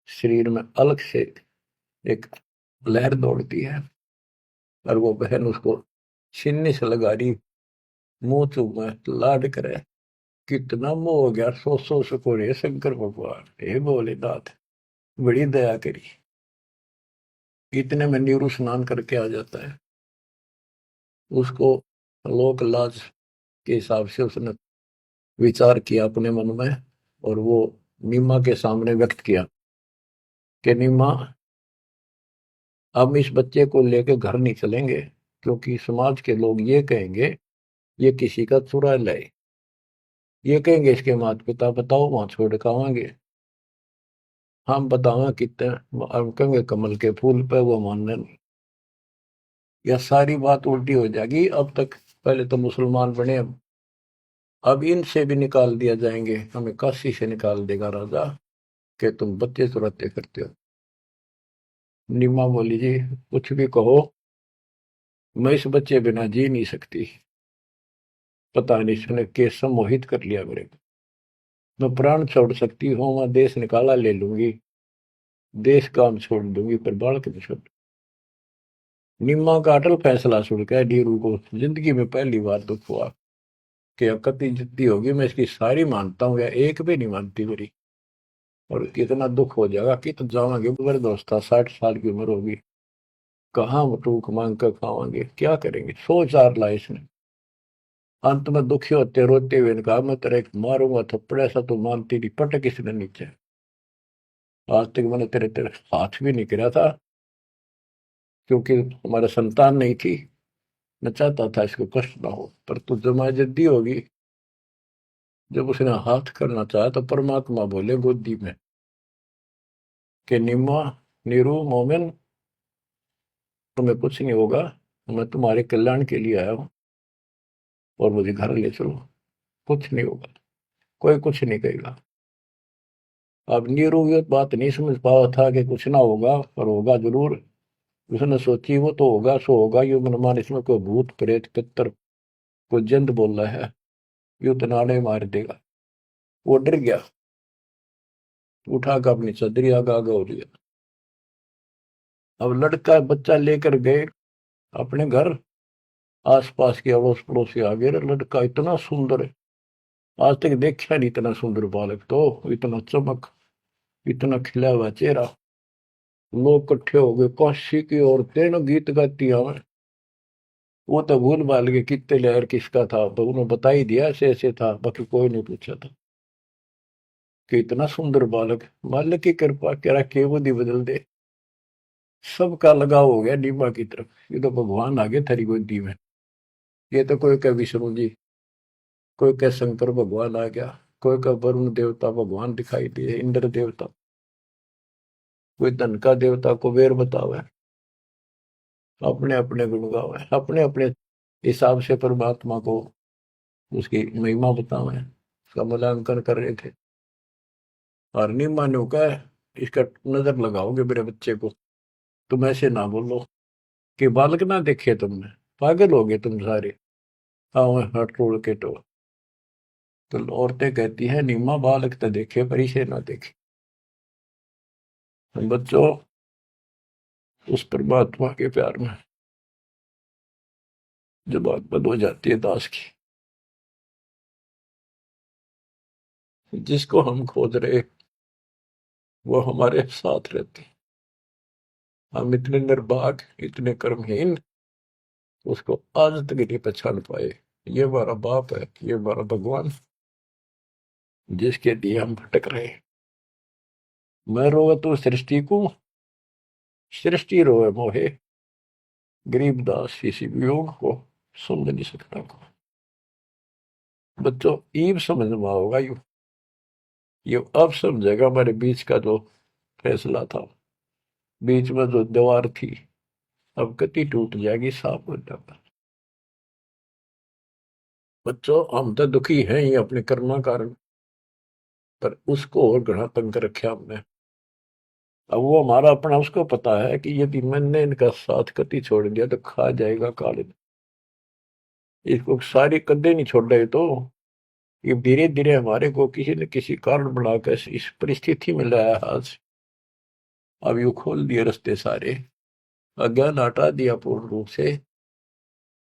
शरीर में अलग से एक लहर दौड़ती है। और वो बहन उसको सीने से लगा रही, मुंह चूमे, लाड करे, कितना मोह हो गया। सो सको रे शंकर भगवान, हे भोलेनाथ, बड़ी दया करी। इतने में नीरू स्नान करके आ जाता है। उसको लोक लाज के हिसाब से उसने विचार किया अपने मन में, और वो नीमा के सामने व्यक्त किया कि नीमा, हम इस बच्चे को लेकर घर नहीं चलेंगे, क्योंकि समाज के लोग ये कहेंगे ये किसी का चुरा लाए, ये कहेंगे इसके माता पिता, बताओ वहां छोड़ के आवांगे, हम बतावा कितने, हम कहेंगे कमल के फूल पे, वो मानने नहीं। यह सारी बात उल्टी हो जाएगी। अब तक पहले तो मुसलमान बने, अब इनसे भी निकाल दिया जाएंगे, हमें काशी से निकाल देगा राजा कि तुम बच्चे चुराते करते हो। नीमा बोली, जी कुछ भी कहो, मैं इस बच्चे बिना जी नहीं सकती। पता नहीं इसने कैसे मोहित कर लिया मेरे को। मैं प्राण छोड़ सकती हूँ, मैं देश निकाला ले लूंगी, देश काम छोड़ दूंगी पर बालक नहीं छोड़। निम्मा का अटल फैसला सुन के नीरू को जिंदगी में पहली बार दुख हुआ कि अकती जिद्दी होगी, मैं इसकी सारी मानता हूँ या एक भी नहीं मानती मेरी, और कितना दुख हो जाएगा कि तो जावांगे मेरे दोस्त 60 साल की उम्र होगी, कहाँ टूक मांग कर खावांगे, क्या करेंगे, 100 4 ला इसने। अंत में दुखी होते रोते हुए कहा मैं तेरा एक मारूंगा थप्पड़, ऐसा तो मानती नहीं, पटक इसने नीचे। आज तक मैंने तेरे तेरे हाथ भी नहीं गिरा था, क्योंकि हमारा संतान नहीं थी, मैं चाहता था इसको कष्ट ना हो, पर तू जमा जद्दी होगी। जब उसने हाथ करना चाहा तो परमात्मा बोले गोदी में कि निम्मा, नीरू, मोमिन, तुम्हें कुछ नहीं होगा, मैं तुम्हारे कल्याण के लिए आया हूँ, और मुझे घर ले चलो, कुछ नहीं होगा, कोई कुछ नहीं कहेगा। अब नीरू ये बात नहीं समझ पाया था कि कुछ ना होगा, पर होगा जरूर। उसने सोची वो तो होगा सो होगा, यू मनमान इसमें कोई भूत प्रेत पितर कोई जंत बोल रहा है, यू तो नाड़े मार देगा। वो डर गया, उठा कर अपनी चदरी आगा आगा हो लिया। अब लड़का बच्चा लेकर गए अपने घर, आसपास के अड़ोस पड़ोसी आ गए, लड़का इतना सुंदर है, आज तक देखा नहीं इतना सुंदर बालक, तो इतना चमक, इतना खिला हुआ चेहरा। लोग इकट्ठे हो गए, काशी की औरतें ना गीत गाती हमें। वो तो भूल भाल के कितने लहर किसका था, तो उन्होंने बता ही दिया ऐसे ऐसे था, बाकी कोई नहीं पूछा था कि इतना सुंदर बालक, मालिक की कृपा करा के वो दी बदल दे। सबका लगाव हो गया नीमा की तरफ, ये तो भगवान आ गए थारी गोदी में। ये तो कोई कह विष्णु जी, कोई कह शंकर भगवान आ गया, कोई कह वरुण देवता भगवान दिखाई दिए, इंद्र देवता, कोई धन का देवता कुबेर बतावे, अपने अपने गुण गावे, अपने अपने हिसाब से परमात्मा को उसकी महिमा बतावे, उसका मूल्यांकन कर रहे थे। और नीमा ने कहा इसका नजर लगाओगे मेरे बच्चे को, तुम ऐसे ना बोलो कि बालक ना देखे तुमने, पागल हो गए तुम सारे, आओ हट तोड़ के तो औरतें कहती हैं नीमा बालक तो देखे पर इसे ना देखे। बच्चों, उस परमात्मा के प्यार में जब बात बंद हो जाती है दास की, जिसको हम खोज रहे वो हमारे साथ रहते, हम इतने निर्भाग, इतने कर्महीन, उसको आज तक नहीं पहचान पाए। ये हमारा बाप है, ये हमारा भगवान, जिसके लिए हम भटक रहे हैं। मैं रोवे तो सृष्टि को, सृष्टि रोवे मोहे, गरीबदास इसी वियोग को समझ नहीं सकता को। बच्चों, ईब समझ में होगा ये अब समझेगा हमारे बीच का जो फैसला था, बीच में जो दीवार थी, अब गति टूट जाएगी, साफ हो जाएगा। बच्चों, हम तो दुखी हैं ही अपने कर्मा कारण, पर उसको और घना तंग कर रखा हमने। अब वो हमारा अपना उसको पता है कि यदि मैंने इनका साथ कति छोड़ दिया तो खा जाएगा काले, इसको सारी कदे नहीं छोड़ रहे, तो ये धीरे धीरे हमारे को किसी न किसी कारण बनाकर इस परिस्थिति में लाया आज। अब यू खोल दिए रास्ते सारे, अज्ञान हटा दिया पूर्ण रूप से,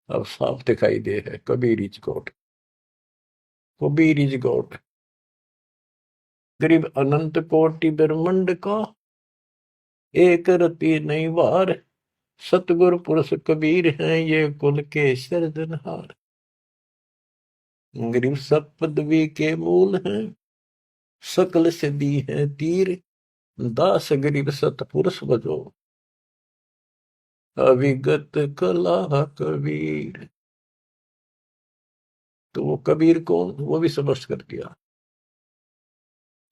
अब साफ दिखाई दे है Kabir is God, Kabir is God. गरीब अनंत कोटि ब्रह्मंड का, एक रति नहीं वार, सतगुरु पुरुष कबीर हैं ये कुल के सिरजनहार। गरीब सब पदवी के मूल हैं, सकल सिद्धि है तीर, दास गरीब सतपुरुष बजो, अविगत कला कबीर। तो वो कबीर कौन, वो भी समझ कर दिया,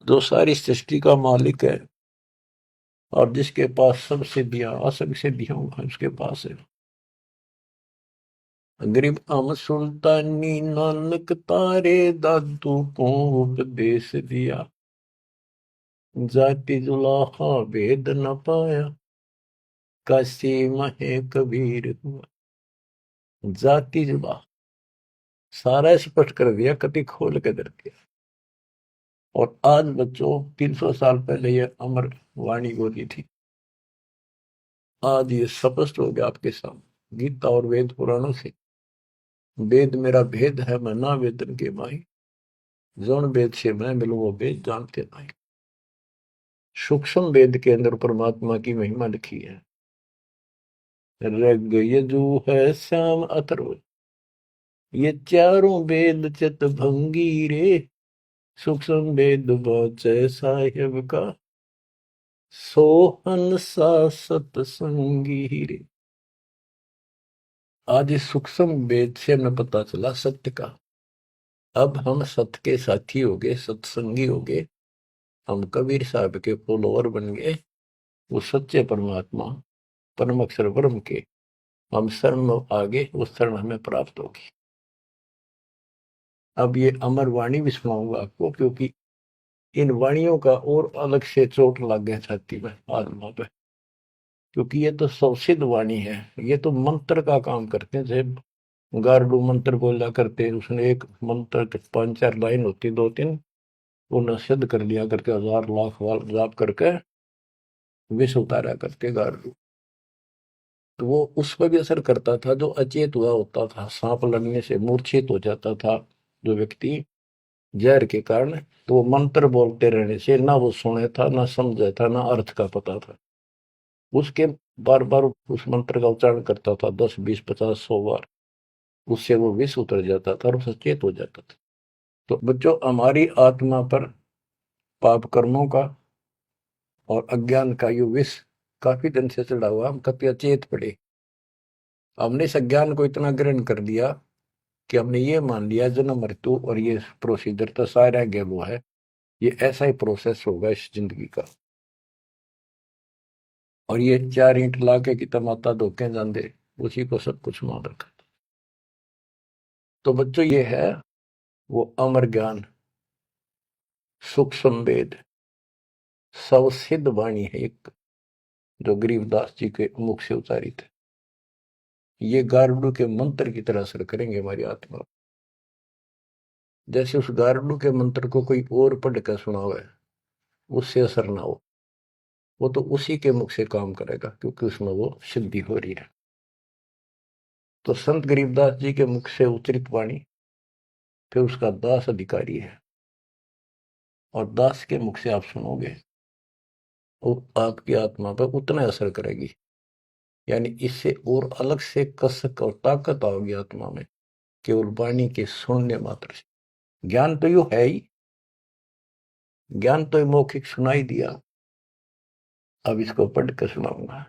जो सारी सृष्टि का मालिक है और जिसके पास सब सिद्धियां असंग सिद्धियां उसके पास है। गरीब अम सुल्तानी नानक तारे दादू को उपदेश दिया, जाति जुलाहा भेद न पाया, काशी महे कबीर हुआ। जाति जुला सारा स्पष्ट कर दिया, कति खोल के दर दिया। और आज बच्चों 300 साल पहले ये अमर वाणी बोली थी, आज ये स्पष्ट हो गया आपके सामने गीता और वेद पुराणों से। वेद मेरा भेद है मैं ना वेदन के माही, जौन वेद से मैं मिलूं वो वेद जानते नहीं। सूक्ष्म वेद के अंदर परमात्मा की महिमा लिखी है। ऋग यजु है श्याम अथर्व, ये चारों वेद चित भंगी रे, सूक्ष्म वेद बचे साहिब का, सोहन सा सतसंगी रे। आज इस सूक्ष्म वेद से हमें पता चला सत्य का। अब हम सत्य के साथी हो गए, सत्संगी हो गए, हम कबीर साहब के फॉलोअर बन गए। वो सच्चे परमात्मा परम अक्षर ब्रह्म के हम शरण आगे, वो शरण हमें प्राप्त होगी। अब ये अमर वाणी भी सुनाऊंगा आपको, क्योंकि इन वाणियों का और अलग से चोट लग गया छाती में, आत्मा पे, क्योंकि ये तो सौसिद्ध वाणी है। ये तो मंत्र का काम करते हैं। जैसे गारडू मंत्र बोला करते, उसने एक मंत्र 5-4 लाइन होती, 2-3, उन्हें सिद्ध कर लिया करके 1000 लाख बार जाप करके विष उतारा करके गारडू। तो वो उस पर भी असर करता था जो अचेत हुआ होता था, सांप लगने से मूर्छित हो जाता था जो व्यक्ति जहर के कारण। तो वो मंत्र बोलते रहने से ना वो सुने था, ना समझा था, ना अर्थ का पता था। उसके बार बार उस मंत्र का उच्चारण करता था, 10, 20, 50, 100 बार, उससे वो विष उतर जाता था और सचेत हो जाता था। तो बच्चों, हमारी आत्मा पर पाप कर्मों का और अज्ञान का ये विष काफी दिन से चढ़ा हुआ, हम कभी अचेत पड़े। हमने इस अज्ञान को इतना ग्रहण कर दिया कि हमने ये मान लिया जन्म मृत्यु और ये प्रोसीजर तो सारा वो है, ये ऐसा ही प्रोसेस होगा इस जिंदगी का। और ये 4 ईंट लाके कि तमाता धोखे जाते, उसी को सब कुछ मान रखा। तो बच्चों, ये है वो अमर ज्ञान, सूक्ष्म वेद, सवसिद्ध वाणी है एक, जो गरीबदास जी के मुख से उतारी थे। ये गारुड़ के मंत्र की तरह असर करेंगे हमारी आत्मा। जैसे उस गारुड़ के मंत्र को कोई और पढ़ कर सुनावे, उससे असर ना हो, वो तो उसी के मुख से काम करेगा, क्योंकि उसमें वो सिद्धि हो रही है। तो संत गरीबदास जी के मुख से उच्चरित वाणी फिर उसका दास अधिकारी है, और दास के मुख से आप सुनोगे वो आपकी आत्मा पर उतना असर करेगी। यानी इससे और अलग से कसक और ताकत आओगी आत्मा में, केवल वाणी के सुनने मात्र से। ज्ञान तो यू है ही, ज्ञान तो मौखिक सुनाई दिया, अब इसको पढ़ कर सुनाऊंगा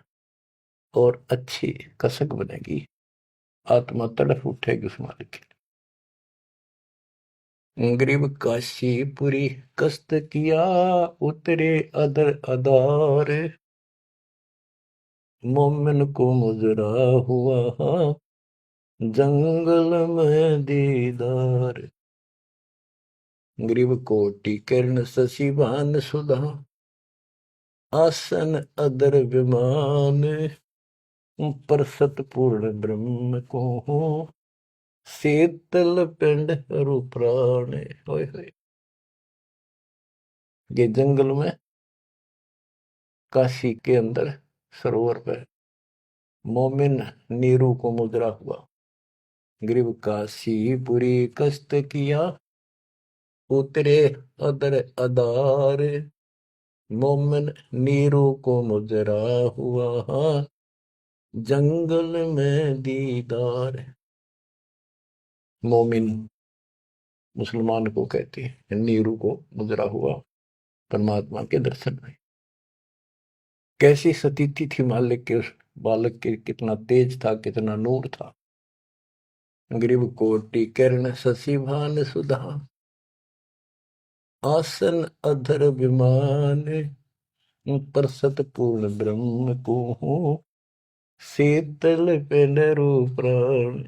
और अच्छी कसक बनेगी, आत्मा तड़फ उठेगी उस मालिक के लिए। गरीब काशीपुरी कस्त किया, उतरे अदर अदार, मोमिन को मुजरा हुआ जंगल में दीदार। ग्रीव कोटि किरण शशिभान सुधा, आसन अदर विमान, परसत पूर्ण ब्रह्म को हो, शीतल पिंड हरु प्राण। होय होय। ये जंगल में, काशी के अंदर सरोवर पर मोमिन नीरू को मुद्रा हुआ। ग्रीव काशीपुरी कस्त किया, उतरे अदर अदार, मोमिन नीरू को मुजरा हुआ जंगल में दीदार। मोमिन मुसलमान को कहते हैं, नीरू को मुजरा हुआ परमात्मा के दर्शन में। कैसी सतीथि थी मालिक के उस बालक के, कितना तेज था, कितना नूर था। ग्रीव कोटि किरण शशिभान सुधा, आसन अधर विमान, परसत पूर्ण ब्रह्म को हो, शीतल पेनरु प्राण।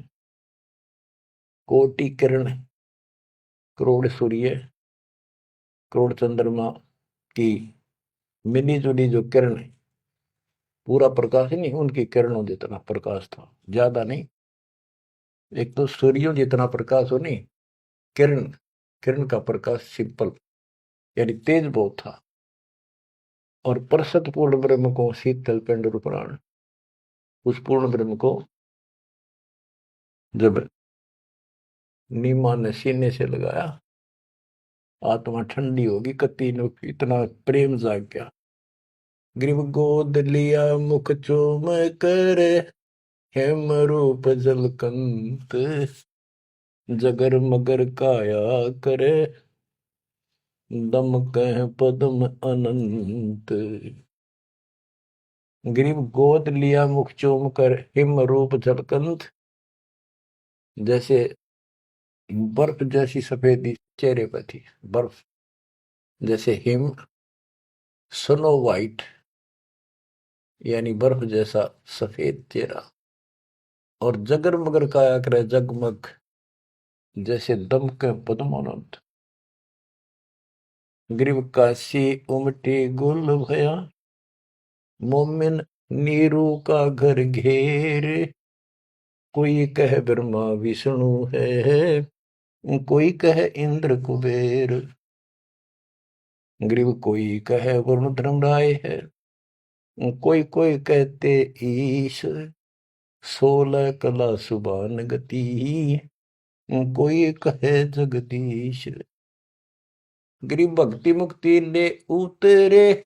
कोटि किरण, करोड़ सूर्य, करोड़ चंद्रमा की मिली जुली जो किरण है, पूरा प्रकाश नहीं, उनकी किरणों जितना प्रकाश था, ज्यादा नहीं। एक तो सूर्यों जितना प्रकाश हो नहीं, किरण, किरण का प्रकाश सिंपल, यानी तेज बहुत था। और परसत पूर्ण ब्रह्म को शीतल पिंड प्राण, उस पूर्ण ब्रह्म को जब नीमा ने सीने से लगाया, आत्मा ठंडी होगी, कति नो इतना प्रेम जाग गया। ग्रीव गोद लिया मुख चूम कर, हेम रूप जलकंत, जगर मगर काया करे, दम कह पद्म अनंत। ग्रीव गोद लिया मुख चूम कर, हिम रूप जलकंत, जैसे बर्फ जैसी सफेदी चेहरे पर थी, बर्फ जैसे हिम, स्नो वाइट यानी बर्फ जैसा सफेद चेहरा, और जगर मगर काया करे जगमग, जैसे दमक पद्मानंद। ग्रीव काशी उमटी गुल भया, मोमिन नीरू का घर घेर, कोई कह ब्रह्मा विष्णु है, कोई कह इंद्र कुबेर। ग्रीव कोई कह वरुण धर्मराय है, कोई कोई कहते ईश, 16 कला सुबान गति, कोई कहे जगदीश। ग्रीव भक्ति मुक्ति ले उतरे,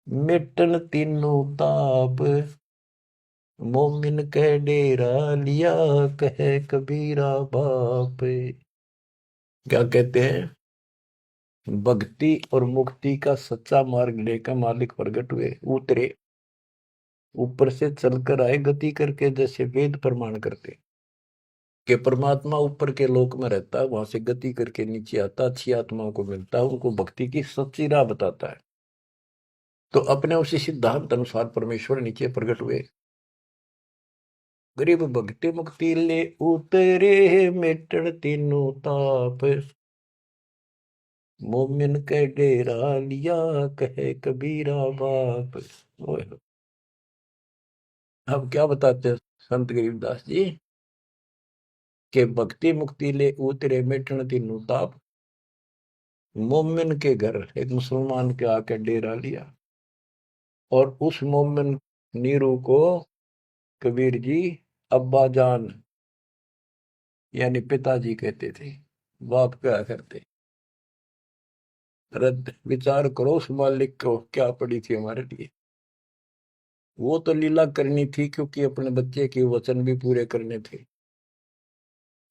मिटन तीनों ताप, मोमिन कह डेरा लिया, कहे कबीरा बाप। क्या कहते हैं? भक्ति और मुक्ति का सच्चा मार्ग लेकर मालिक प्रकट हुए, उतरे, ऊपर से चलकर आए गति करके, जैसे वेद प्रमाण करते कि परमात्मा ऊपर के लोक में रहता है, वहां से गति करके नीचे आता, अच्छी आत्माओं को मिलता है, उनको भक्ति की सच्ची राह बताता है। तो अपने उसी सिद्धांत अनुसार परमेश्वर नीचे प्रकट हुए। गरीब भक्ति मुक्ति ले उतरे, मिटन तीनों ताप, मोमिन के डेरा लिया, कहे कबीरा बाप। अब क्या बताते हैं संत गरीबदास जी के भक्ति मुक्ति ले उतरे, मिटन तीनों ताप, मोमिन के घर एक मुसलमान के आके डेरा लिया, और उस मोमिन नीरू को कबीर जी अब्बा जान यानी पिताजी कहते थे, बाप क्या करते। रद्द विचार करो उस मालिक को क्या पड़ी थी हमारे लिए। वो तो लीला करनी थी क्योंकि अपने बच्चे के वचन भी पूरे करने थे,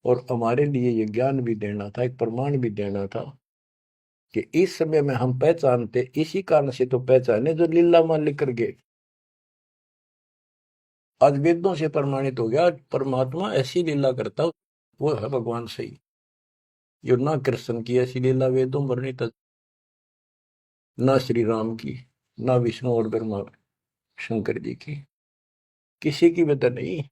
और हमारे लिए ये ज्ञान भी देना था, एक प्रमाण भी देना था कि इस समय में हम पहचानते, इसी कारण से तो पहचाने जो लीला मालिक कर गए। आज वेदों से प्रमाणित हो गया, परमात्मा ऐसी लीला करता वो है भगवान सही। जो ना कृष्ण की ऐसी लीला वेदों वर्णित, ना श्री राम की, ना विष्णु और ब्रह्मा शंकर जी की, किसी की वजह नहीं।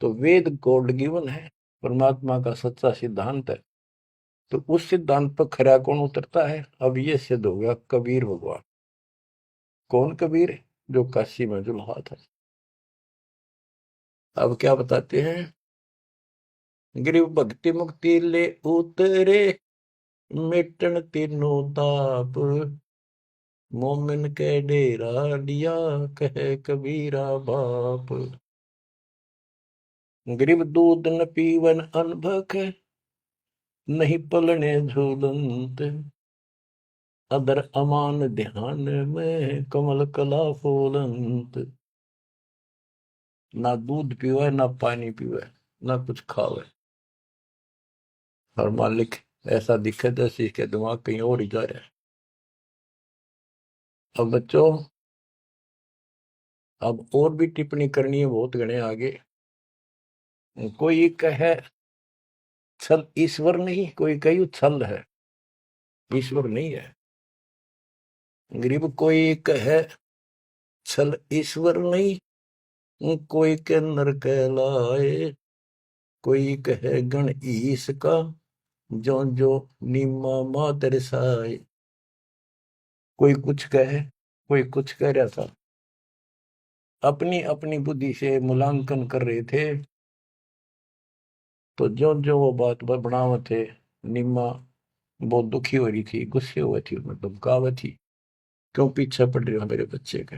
तो वेद गॉड गिवन है, परमात्मा का सच्चा सिद्धांत है। तो उस सिद्धांत पर खरा कौन उतरता है? अब ये सिद्ध हो गया कबीर भगवान। कौन कबीर? जो काशी में जुल्हा था। अब क्या बताते हैं? गिरिव भक्ति मुक्ति ले उतरे, मिटन तीनों ताप, मोमिन के डेरा लिया, कहे कबीरा बाप। गिरिव दूध न पीवन अनभक, नहीं पलने झूलंत, अदर अमान ध्यान में, कमल कला फूलंत। ना दूध पीवे, ना पानी पीवे, ना कुछ खावे, और मालिक ऐसा दिखे जैसे इसके दिमाग कहीं और ही जा रहा है। अब बच्चों, अब और भी टिप्पणी करनी है बहुत घने आगे। कोई कहे छल ईश्वर नहीं, कोई कही छल है, ईश्वर नहीं है। गरीब कोई कहे छल ईश्वर नहीं, कोई के नर कहलाए, कोई कहे गण ईश का, जो जो नीमा मातर साए। कोई कुछ कहे, कोई कुछ कह रहा था, अपनी अपनी बुद्धि से मूल्यांकन कर रहे थे। तो जो जो वो बात बनावत थे, निम्मा बहुत दुखी हो रही थी, गुस्से हुई थी, मतलब गावत थी, क्यों पीछे पड़ रहे हो मेरे बच्चे का।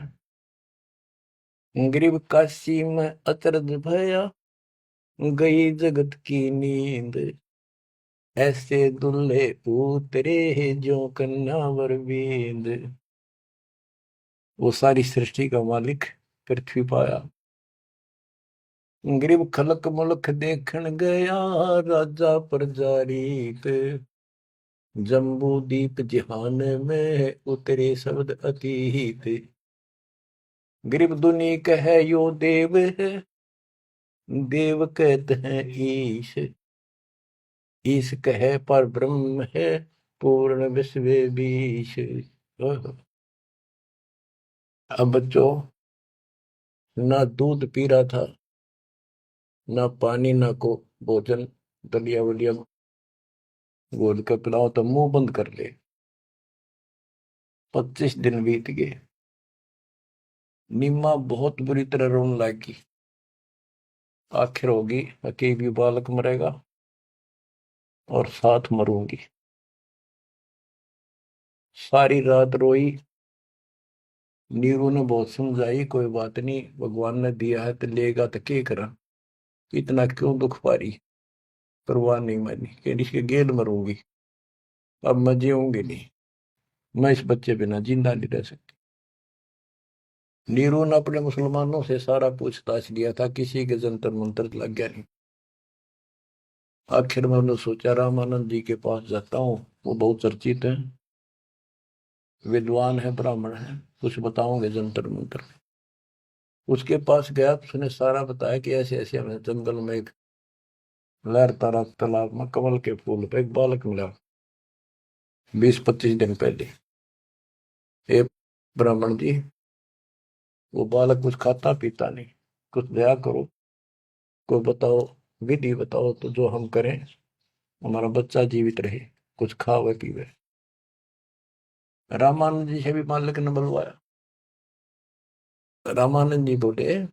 गरीब काशी में अचरज भया, गई जगत की नींद, ऐसे दुल्हे उतरे जो कन्नावर बींद। वो सारी सृष्टि का मालिक पृथ्वी पाया, गरीब खलक मुलक देखन गया, राजा प्रजारीत, जम्बू दीप जिहान में उतरे शब्द अतीत। गरीब दुनी कहे यो देव है, देव कहते हैं ईश, ईश कहे पर ब्रह्म है, पूर्ण विश्व बीश। अब बच्चों, ना दूध पी रहा था, ना पानी, ना को भोजन, दलिया वलिया घोल कर पिलाओ तो मुंह बंद कर ले। 25 दिन बीत गए। नीमा बहुत बुरी तरह रोने लगी। आखिर होगी अकेली बालक मरेगा और साथ मरूंगी। सारी रात रोई। नीरू ने बहुत समझाई, कोई बात नहीं, भगवान ने दिया है तो लेगा, तो क्या करा, इतना क्यों दुख पा रही। परवाह नहीं मानी, कह इसके गेल मरूंगी, अब मैं जीऊंगी नहीं, मैं इस बच्चे बिना जिंदा नहीं रह सकती। नीरू ने अपने मुसलमानों से सारा पूछताछ लिया था, किसी के जंतर मंतर लग गया नहीं। आखिर में उन्होंने सोचा रामानंद जी के पास जाता हूँ, वो बहुत चर्चित हैं, विद्वान है, ब्राह्मण है, कुछ बताओगे जंतर मंतर। उसके पास गया तो उसने सारा बताया कि ऐसे ऐसे हमें जंगल में एक लहरता रहा तालाब में कमल के फूल पे एक बालक मिला 20-25 दिन पहले। हे ब्राह्मण जी, वो बालक कुछ खाता पीता नहीं, कुछ दया करो, कोई बताओ, विधि बताओ तो जो हम करें, हमारा बच्चा जीवित रहे, कुछ खावे पीवे। रामानंद जी से भी मालिक ने बुलवाया। रामानंद जी बोले,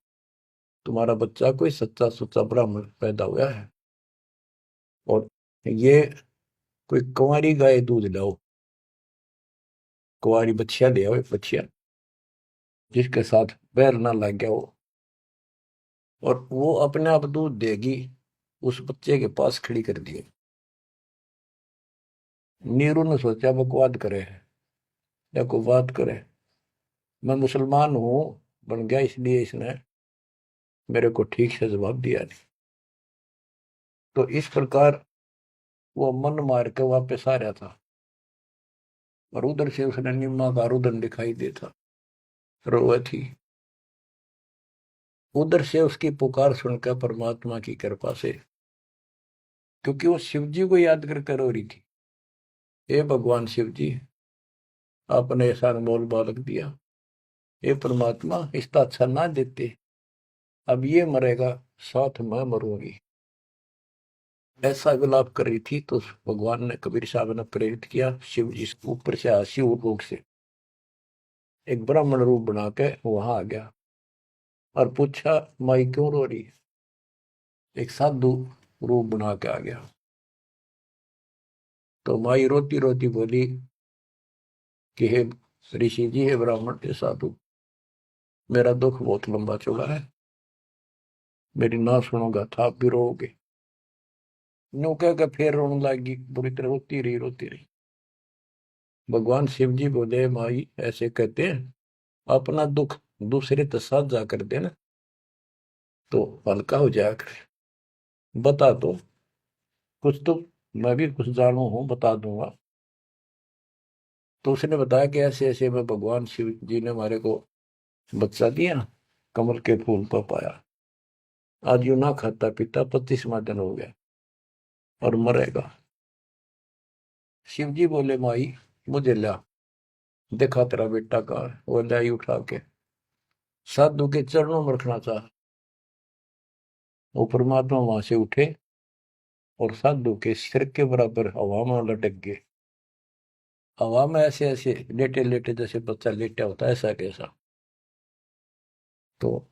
तुम्हारा बच्चा कोई सच्चा सुच्चा ब्राह्मण पैदा हुआ है, और ये कोई कुंवारी गाय दूध लाओ, कुंवारी बछिया ले आओ, एक बछिया जिसके साथ बैर ना लग गया हो, और वो अपने आप दूध देगी। उस बच्चे के पास खड़ी कर दिए। नीरू ने सोचा बकवाद करे है या कोई बात करे, मैं मुसलमान हूं बन गया, इसलिए इसने मेरे को ठीक से जवाब दिया नहीं। तो इस प्रकार वो मन मार के वापस आ रहा था, और उधर से उसने निम्मा का रुदन दिखाई देता, रोए थी। उधर से उसकी पुकार सुनकर परमात्मा की कृपा से, क्योंकि वो शिव जी को याद कर रो रही थी, हे भगवान शिव जी, आपने ऐसा अनमोल बालक दिया, हे परमात्मा इसका अच्छा ना देते, अब ये मरेगा, साथ मैं मरूंगी। ऐसा विलाप कर रही थी तो भगवान ने, कबीर साहब ने प्रेरित किया, शिव जी ऊपर से शिव लोक से एक ब्राह्मण रूप बना के वहां आ गया और पूछा, माई क्यों रो रही है। एक साधु रूप बना के आ गया। तो माई रोती रोती बोली कि हे ऋषि जी, हे ब्राह्मण, हे साधु, मेरा दुख बहुत लंबा चौड़ा है, मेरी ना सुनोगा था आप भी रोओगे। नो कह के फिर रोने लगी, बुरी तरह रोती रही, रोती रही। भगवान शिव जी बोले, माई ऐसे कहते हैं, अपना दुख दूसरे के साथ जा कर देना तो हल्का हो जाया करे, बता दो कुछ तो, मैं भी कुछ जानू हूं, बता दूंगा। तो उसने बताया कि ऐसे ऐसे में भगवान शिव जी ने हमारे को बच्चा दिया, कमल के फूल पर पाया, आज यू ना खाता पीता 25वां दिन हो गया और मरेगा। शिव जी बोले, माई मुझे ला, देखा तेरा बेटा कहाँ है। वो लाई उठा के साधु के चरणों में रखना चाहा, वो परमात्मा वहां से उठे और साधु के सिर के बराबर हवा में लटक गए। हवा में ऐसे ऐसे लेटे लेटे, जैसे बच्चा लेटा होता है, ऐसा कैसा। तो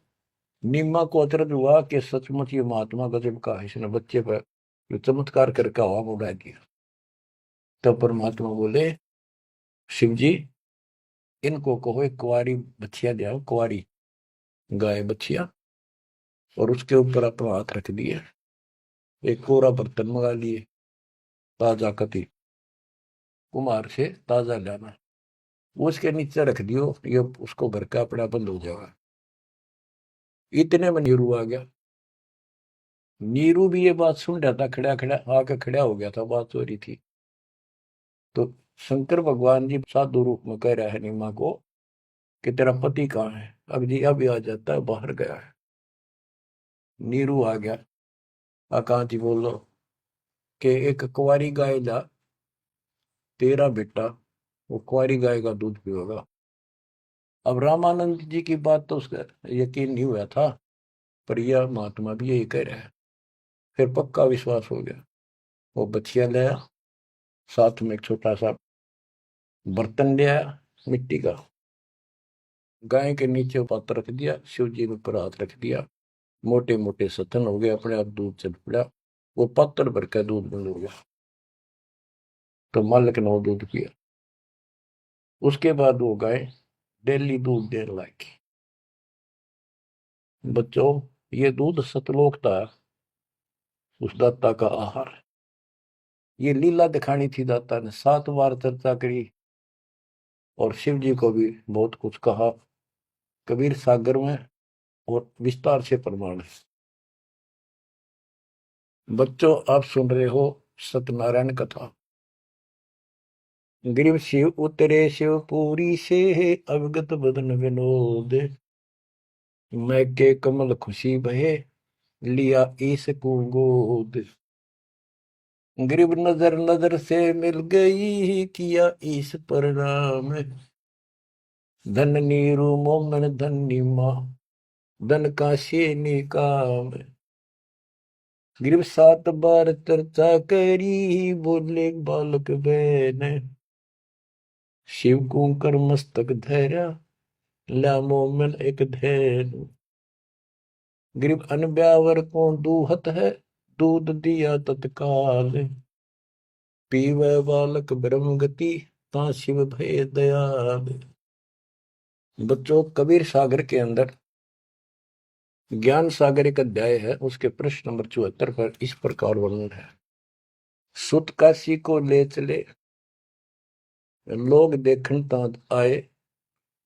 नीमा को अचरज हुआ कि सचमुच ये महात्मा गजब का है, इसने बच्चे पर जो चमत्कार करके हवा में उड़ा दिया। तो परमात्मा बोले शिव जी इनको कहो एक कुंवारी बच्चिया ले आओ, कुंवारी गाय बच्चिया, और उसके ऊपर अपना हाथ रख दिए, एक कोरा बर्तन मंगा लिए, ताजा कति कुमार से ताजा लाना, वो उसके नीचे रख दियो, ये उसको भर के अपना बंद हो जाएगा। इतने में नीरू आ गया। नीरू भी ये बात सुन रहा था, खड़ा खड़ा आके खड़ा हो गया था, बात हो रही थी। तो शंकर भगवान जी साधु रूप में कह रहा है नीमा को कि तेरा पति कहाँ है? अब जी अभी आ जाता है, बाहर गया है। नीरू आ गया, कहाँ जी बोलो कि एक कुंवारी गाय ला, तेरा बेटा वो कुंवारी गाय का दूध पिएगा। अब रामानंद जी की बात तो उसका यकीन नहीं हुआ था, पर यह महात्मा भी यही कह रहा है। फिर पक्का विश्वास हो गया। वो बछिया लाया, साथ में एक छोटा सा बर्तन ले आया मिट्टी का, गाय के नीचे पात्र रख दिया, शिव जी ने ऊपर हाथ रख दिया, मोटे मोटे सतन हो गए, अपने आप दूध चल पड़ा। वो पात्र भर का दूध बंद हो गया। तो मालिक ने वो दूध पिया। उसके बाद वो गाय डेली दूध देने लगी। बच्चों, ये दूध सतलोक था, उस दाता का आहार। ये लीला दिखानी थी दाता ने, 7 बार चर्चा करी और शिव जी को भी बहुत कुछ कहा, कबीर सागर में, और विस्तार से प्रमाण है। बच्चों, आप सुन रहे हो सत्यनारायण कथा। ग्रीव शिव उतरे शिवपुरी से, अवगत बदन विनोद, मैं के कमल खुशी बहे, लिया ईस को गोद। ग्रीव नजर नजर से मिल गई, किया ईस प्रणाम, धन नीरू मोमन धन माँ, धन का शेनी काम। ग्रीव 7 बार चर्चा करी, बोले बालक बहन, शिव को कर मस्तक धैर्य, ला मोमन एक धैर्य। ग्रीव अनब्यावर को दूहत है, दूध दिया तत्काल, पीवे बालक ब्रह्म गति, ता शिव भय दयाल। बच्चों, कबीर सागर के अंदर ज्ञान सागर एक अध्याय है, उसके प्रश्न नंबर 74 पर इस प्रकार वर्णन है। सुत काशी को ले चले, लोग देखन तात आए,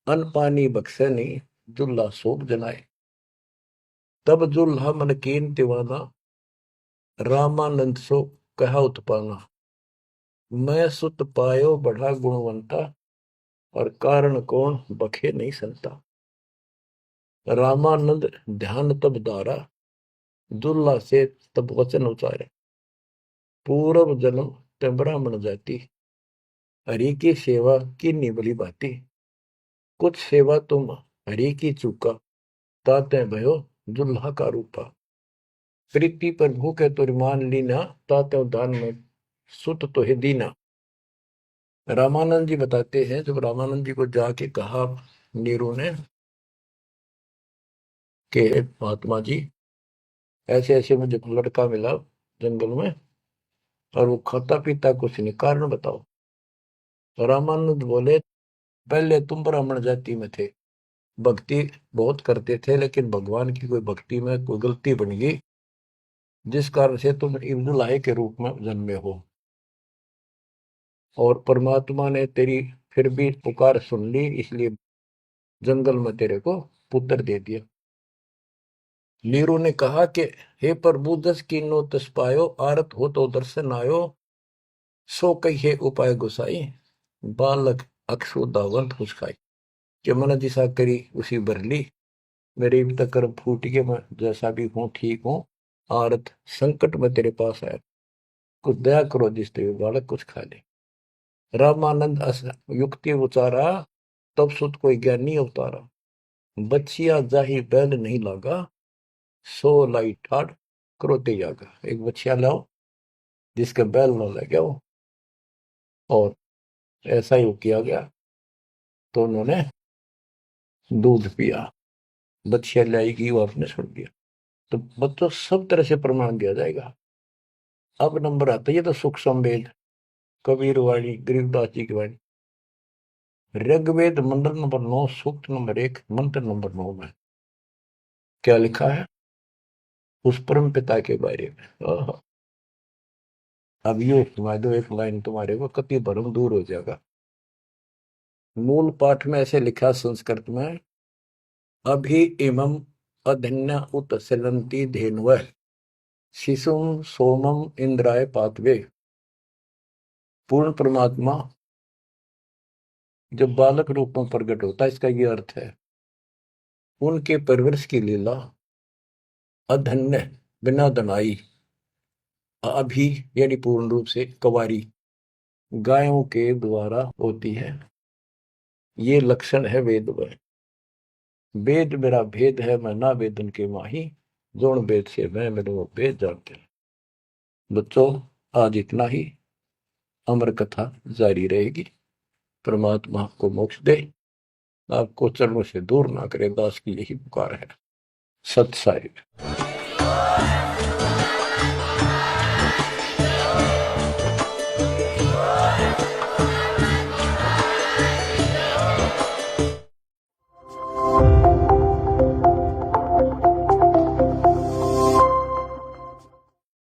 अन पानी बख्शे नहीं, जुल्ला शोक जनाए। तब जुल्हा मन कीन दीवाना, रामानंद सो कहा उत्पाना। मैं सुत पायो बढ़ा गुणवंता, और कारण कौन बखे नहीं संता। रामानंद ध्यान तब दारा, दुल्ला से तब वचन उचारे। पूर्व जन्म ते ब्राह्मण जाति, हरि की सेवा की निबली बाती। कुछ सेवा तुम हरि की चूका, ताते भयो दुल्हा का रूपा। प्रीति पर भूखे तो मान लीना, ताते दान में सुत तो है दीना। रामानंद जी बताते हैं, जब रामानंद जी को जाके कहा नीरू ने कि महात्मा जी ऐसे ऐसे मुझे लड़का मिला जंगल में, और वो खाता पीता कुछ नहीं, कारण बताओ। तो रामानंद बोले पहले तुम ब्राह्मण जाति में थे, भक्ति बहुत करते थे, लेकिन भगवान की कोई भक्ति में कोई गलती बन गई, जिस कारण से तुम इब्दुल्लाह के रूप में जन्मे हो, और परमात्मा ने तेरी फिर भी पुकार सुन ली, इसलिए जंगल में तेरे को पुत्र दे दिया। नीरू ने कहा कि हे प्रभु, 10 कीनो तस पायो, आरत हो तो दर्शन आयो, सो कही उपाय गुसाई, बालक अक्षुदावंत हुसकाई। कि मन जिसा करी उसी भरली, मेरे अब तक कर्म फूट के, मैं जैसा भी हूँ ठीक हूँ, आरत संकट में तेरे पास आया, कुछ दया करो जिससे बालक कुछ खा ले। रामानंद युक्ति उचारा, तब सुत कोई ज्ञानी अवतारा। बच्चिया जाही बैल नहीं लागा, सो लाई ठाड़ क्रोते जागा। एक बच्चिया लाओ जिसके बैल न लगे हो, और ऐसा ही किया गया। तो उन्होंने दूध पिया, बच्चिया लाएगी वो आपने छोड़ दिया। तो बच्चों, सब तरह से प्रमाण दिया जाएगा। अब नंबर आता है, ये तो सुख संवेद कबीर वाणी, गरीबदास जी की वाणी। ऋग्वेद मंडल नंबर 9, सूक्त नंबर 1, मंत्र नंबर 9 में क्या लिखा है उस परम पिता के बारे में। अब ये सुना दो एक लाइन, तुम्हारे को कति भरम दूर हो जाएगा। मूल पाठ में ऐसे लिखा संस्कृत में, अभि इमं अधन्य उत सिलंती धेन्वः शिशुम सोमम इंद्राय पातवे। पूर्ण परमात्मा जब बालक रूप में प्रकट होता है, इसका ये अर्थ है उनके परवरिश की लीला अधन्य, बिना दनाई, अभी यानी पूर्ण रूप से कवारी गायों के द्वारा होती है। ये लक्षण है वेद में। वेद मेरा भेद है, मैं ना वेदन के माही, जोन वेद से मैं मेरे वो भेद जानते हैं। बच्चों, आज इतना ही, अमर कथा जारी रहेगी। परमात्मा आपको मोक्ष दे, आपको चरणों से दूर ना करे, दास की यही पुकार है। सत साहिब।